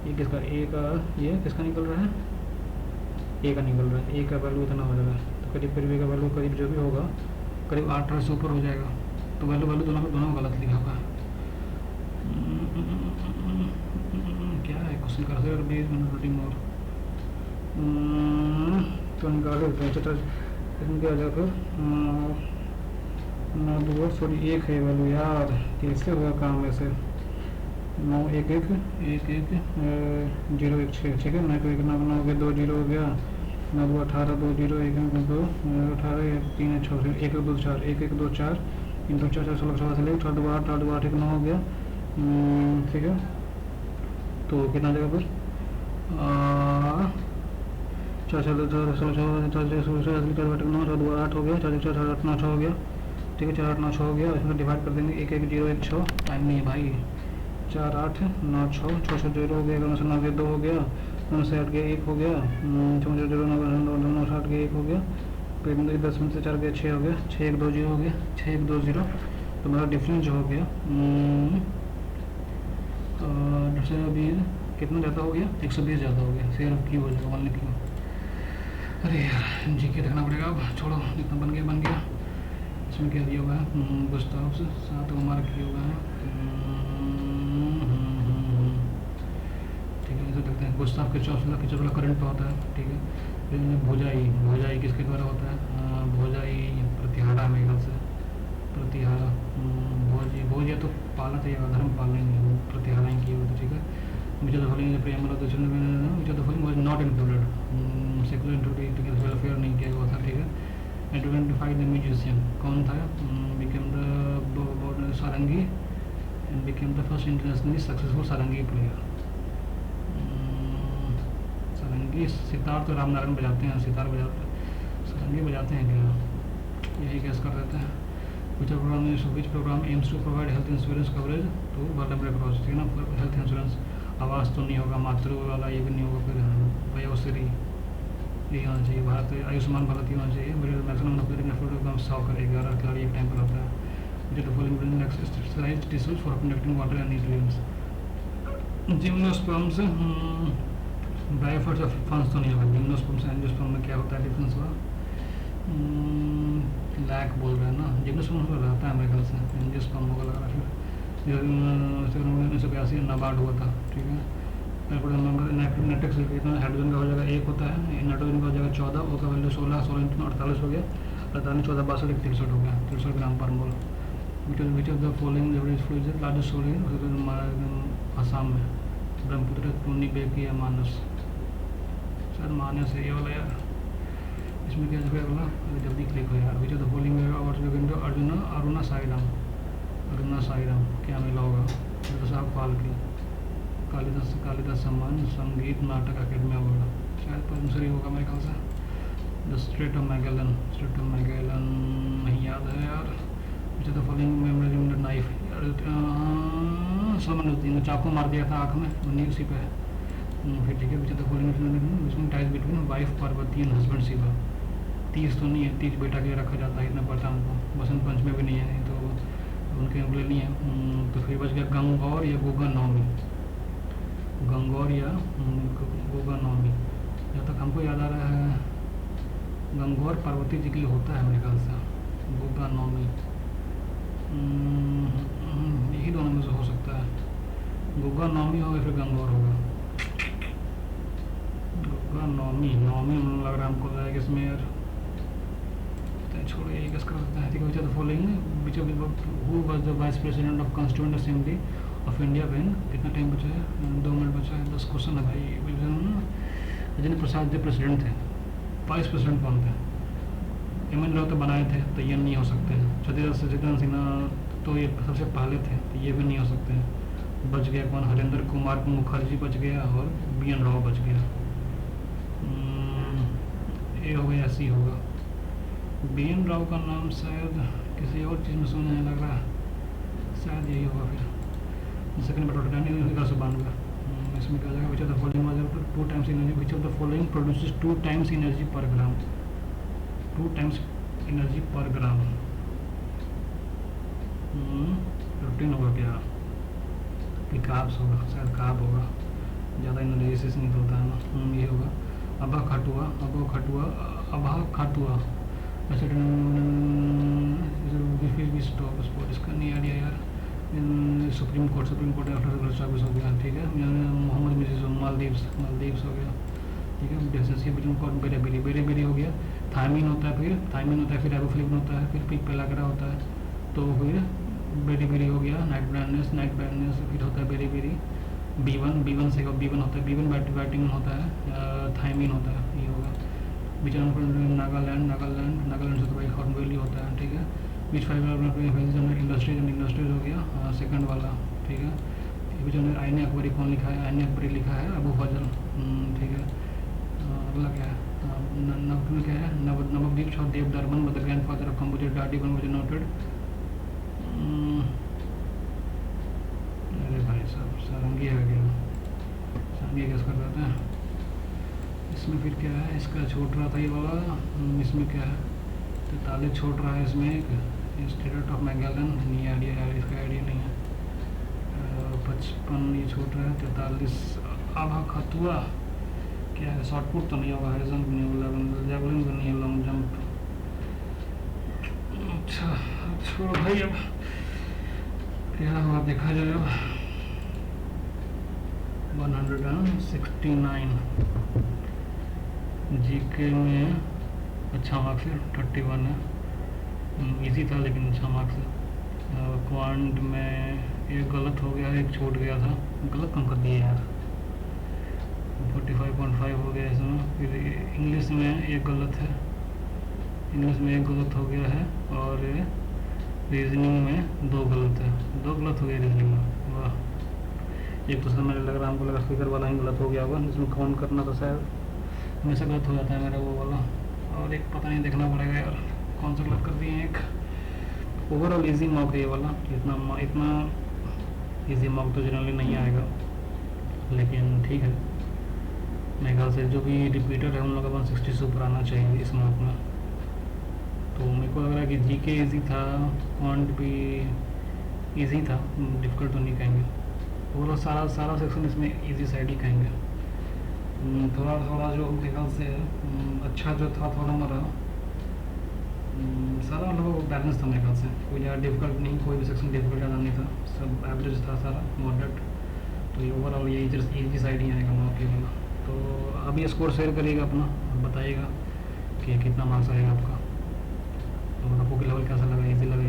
ये किसका? ए का। ये किसका निकल रहा है? ए का निकल रहा है। ए का वैल्यू इतना हो जाएगा, तो करीब का वैल्यू करीब जो भी होगा करीब 18 से ऊपर हो जाएगा। तो वैल्यू दोनों गलत लिखा होगा। क्या है क्वेश्चन कर सकते? बेस मिनट मोर तो निकालो इसमें क्या हो जाएगा फिर? 9 2 सॉरी 1 है वैल्यू यार, कैसे हुआ काम ऐसे? 91111 016, ठीक है। 9 को 1 9 हो गया, 2 0 हो गया, 9 2 18 2 0 1 2 18 3 6 1 2 4 1 1 2 4 3 2 4 4 16 16 से लेकर 8 2 8 8 2 8 1 9 हो गया, ठीक है। तो कितना जगह पर 4 4 2 4 16 4 4 16 4 9 4 2 8 हो गया, 4 4 8 9 6 हो गया, ठीक है। 4 8 9 6 हो गया, इसमें डिवाइड कर देंगे 1 1 0 1 6, टाइम नहीं है भाई। 4 8 9 6 6 6 0 हो गया, 9 से 9 गया 2 हो गया, 9 से 8 गया 1 हो गया, 6 0 0 9 9 से 8 गया 1 हो गया, फिर 10 में से 4 गया 6 हो गया, 6 1 2 0 हो गया, 6 1 2 0। तो मेरा डिफरेंस जो हो गया अभी कितना ज़्यादा हो गया, 120 ज़्यादा हो गया। शेयर ऑफ क्यू हो जाएगा, वन क्यू। अरे यार जी के देखना पड़ेगा, अब छोड़ो, जितना बन गया। इसमें क्या दिया हुआ है, गुस्ताव से 7 उम्र किया हुआ है, ठीक है। इसे देखते हैं, गुस्ताव के चौसला करंट पे होता है, ठीक है। फिर भोजाई किसके द्वारा होता है, भोजाई प्रतिहारा मेरे ख्याल से, प्रतिहारा भोज या तो पाला था या धर्म पालन नहीं, प्रतिहारा ही किया हुआ था, ठीक है। which of the following is preamble of the children, which of the following was not included, secular into welfare नहीं किया हुआ था, ठीक है। identified the musician, कौन था, became the sarangi and became the first internationally successful sarangi player। सारंगी सितार तो राम नारायण बजाते हैं, सितार बजाते हैं, सारंगी बजाते हैं क्या, यही गैस कर देते हैं। which program aims to provide health insurance coverage to vulnerable across, ठीक है ना। हेल्थ इंश्योरेंस आवास तो नहीं होगा, मातृ वाला ये भी नहीं होगा, फिर वयोश्री ये होना चाहिए, भारत आयुष्मान भारत ये होना चाहिए। बट मैक्सिमम नंबर 100 कर 11 खिलाड़ी एक टाइम पर होता है। जो तो following exercise tissues for conducting water and nutrients, gymnosperms बायोफर्स ऑफ फंस तो नहीं होगा। जिम्नोस्पर्म्स एंजियोस्पर्म में क्या होता है डिफरेंस हुआ, लैक बोल रहे हैं ना, जिम्नोस्पर्म में रहता है मेरे ख्याल से, एंजियोस्पर्म होगा लग रहा है। फिर 1982 नाबार्ड हुआ था, ठीक है। नेटेक्स कितना हाइड्रोजन का हो जाएगा 1 होता है, नाइट्रोजन का हो जाएगा 14, ओ का वैल्यू 16 16 × 48 हो गया, 48 14 62 63 हो गया, 63 gram per mole. Which of the following largest sole in Assam में, ब्रह्मपुत्र, टूनी बेकी या मानस, शायद मानस है ये वाला यार। इसमें क्या जगह वाला जल्दी क्लिक हो यार। Which of the following Aruna Sairam क्या मिला होगा, साहब पाल की कालिदास सम्मान संगीत नाटक अकेडमी अवार्ड, शायद पद्मश्री होगा मेरे ख्याल से। द स्ट्रेट ऑफ मैगेलन नहीं याद है यार। Which of the following memorable knife, Salmanuddin ने चाकू मार दिया था आँख में, उन्हीं उसी पे है, फिर ठीक है। विच of the following ties between wife Parvati and husband Shiva, 30 तो नहीं है, 30 बेटा के लिए रखा जाता है, इतना पता उनको। बसंत पंचमी भी नहीं है, तो उनके लिए नहीं है। तो फिर बच गया गंगौर या गोगा नवमी, गंगौर या गोगा नवमी। जहाँ तक हमको याद आ रहा है गंगौर पार्वती जी के लिए होता है मेरे ख्याल से, गोगा नवमी यही दोनों में से हो सकता है, गोगा नवमी होगा फिर गंगौर होगा। गोगा नवमी लग रहा है हमको कि इसमें यार, छोड़ो यही गैस कर सकते हैं, ठीक है। विच of the following who was the vice president of constituent assembly of India when, कितना टाइम बचा है, 2 मिनट बचा है, 10 क्वेश्चन है भाई। राजेंद्र प्रसाद जो प्रेसिडेंट थे, वाइस प्रेसिडेंट कौन थे, एम एन राव तो बनाए थे, तो ये नहीं हो सकते हैं। सत्येंद्र सिन्हा तो ये सबसे पहले थे, तो ये भी नहीं हो सकते हैं। बच गया कौन, हरेंद्र कुमार मुखर्जी बच गया और बी एन राव बच गया। ये हो गया, ऐसी होगा। बी एन राव का नाम शायद किसी और चीज़ में सुनने लग रहा है, शायद यही होगा। फिर सेकंड बट 1992 इसमें क्या जाएगा, विच of the following was 2 times energy, which of the following produces 2 times energy पर ग्राम, 2 टाइम्स एनर्जी पर ग्राम। प्रोटीन होगा क्या, कि कार्ब्स होगा, शायद कार्ब होगा, ज़्यादा एनर्जी से निकलता है ना, ये होगा। अबा खाटुआ ऐसे स्टॉप स्पॉट, इसका नहीं आइडिया यार। सुप्रीम कोर्ट आफ्टर 24 हो गया, ठीक है। मोहम्मद मिर्ज़ा मालदीव्स हो गया, ठीक है। डेफिनेसी बिटवीन कॉट बेरी हो गया। थायमिन होता है, फिर राइबोफ्लेविन होता है, फिर पिक पेलाग्रा होता है, तो फिर बेरी बेरी हो गया, नाइट ब्राइटनेस फिर होता है बेरी बेरी। बी वन से बी वन होता है, बी वन बैटिंग होता है, थाइमिन होता है, ये होगा। बीच नागालैंड से तो भाई हॉर्नबिल ही होता है, ठीक है। बीच इंडस्ट्रीज हो गया सेकंड वाला, ठीक है। बीच में आईने अकबरी कौन लिखा है, आईने अकबरी लिखा है अबू फजल, ठीक है। अगला क्या है, नव क्या है, Navdeep Shah Dev Darman the grandfather of composer डाडी वन वाज नोटेड। अरे भाई साहब सारंगी आ गया, सारंगी कैसे कर देते हैं इसमें। फिर क्या है, इसका छोड़ रहा था ये वाला, इसमें क्या है 43 छोड़ रहा है इसमें एक स्टेट ऑफ मैगेलन, नहीं आइडिया यार, इसका आइडिया नहीं है। 55 ये छोड़ रहा है, 43 आभा खतुआ क्या है, शॉर्टपुट तो नहीं होगा, हाई जंप नहीं होगा, जैवलिन तो नहीं है, लॉन्ग जंप। अच्छा छोड़ो भाई, अब क्या हुआ देखा जाए। अब 169 जीके में अच्छा मार्क्स है, 31 है, इजी था लेकिन अच्छा मार्क्स है। क्वांट में एक गलत हो गया, एक छूट गया था, गलत कम कर दिए यार, 45.5 हो गया इसमें। फिर इंग्लिश में एक गलत है, इंग्लिश में एक गलत हो गया है, और रीजनिंग में 2 गलत है, 2 गलत हो गया रीजनिंग में, वाह। एक तो सर मेरे लग रहा, हमको लगा स्पीकर वाला ही गलत हो गया होगा, जिसमें काउंट करना था शायद, हमेशा गलत हो जाता है मेरा वो वाला। और एक पता नहीं देखना पड़ेगा यार कौन सा गलत कर दिए हैं। एक ओवरऑल इजी मॉक है ये वाला, इतना इजी मॉक तो जनरली नहीं आएगा, लेकिन ठीक है मेरे ख्याल से जो भी रिपीटर है उन लोगों का 160 से ऊपर आना चाहिए इस मॉक में। तो मेरे को लग रहा है कि जीके इजी था, क्वांट भी इजी था, डिफ़िकल्ट तो नहीं कहेंगे, ओवरऑल सारा सेक्शन इसमें इजी साइड ही कहेंगे। थोड़ा जो मेरे ख्याल से अच्छा जो था थोड़ा हमारा सारा लोग बैलेंस था मेरे ख्याल से, कोई ज़्यादा डिफिकल्ट नहीं, कोई भी सेक्शन डिफिकल्ट ज़्यादा नहीं था, सब एवरेज था सारा, मॉडरेट। तो ये ओवरऑल ये इजी साइड ही आएगा मार्क ये वाला। तो अभी स्कोर शेयर करिएगा अपना और बताइएगा कि कितना मार्क्स आएगा आपका, और आपको लेवल कैसा लगा, इजी लगा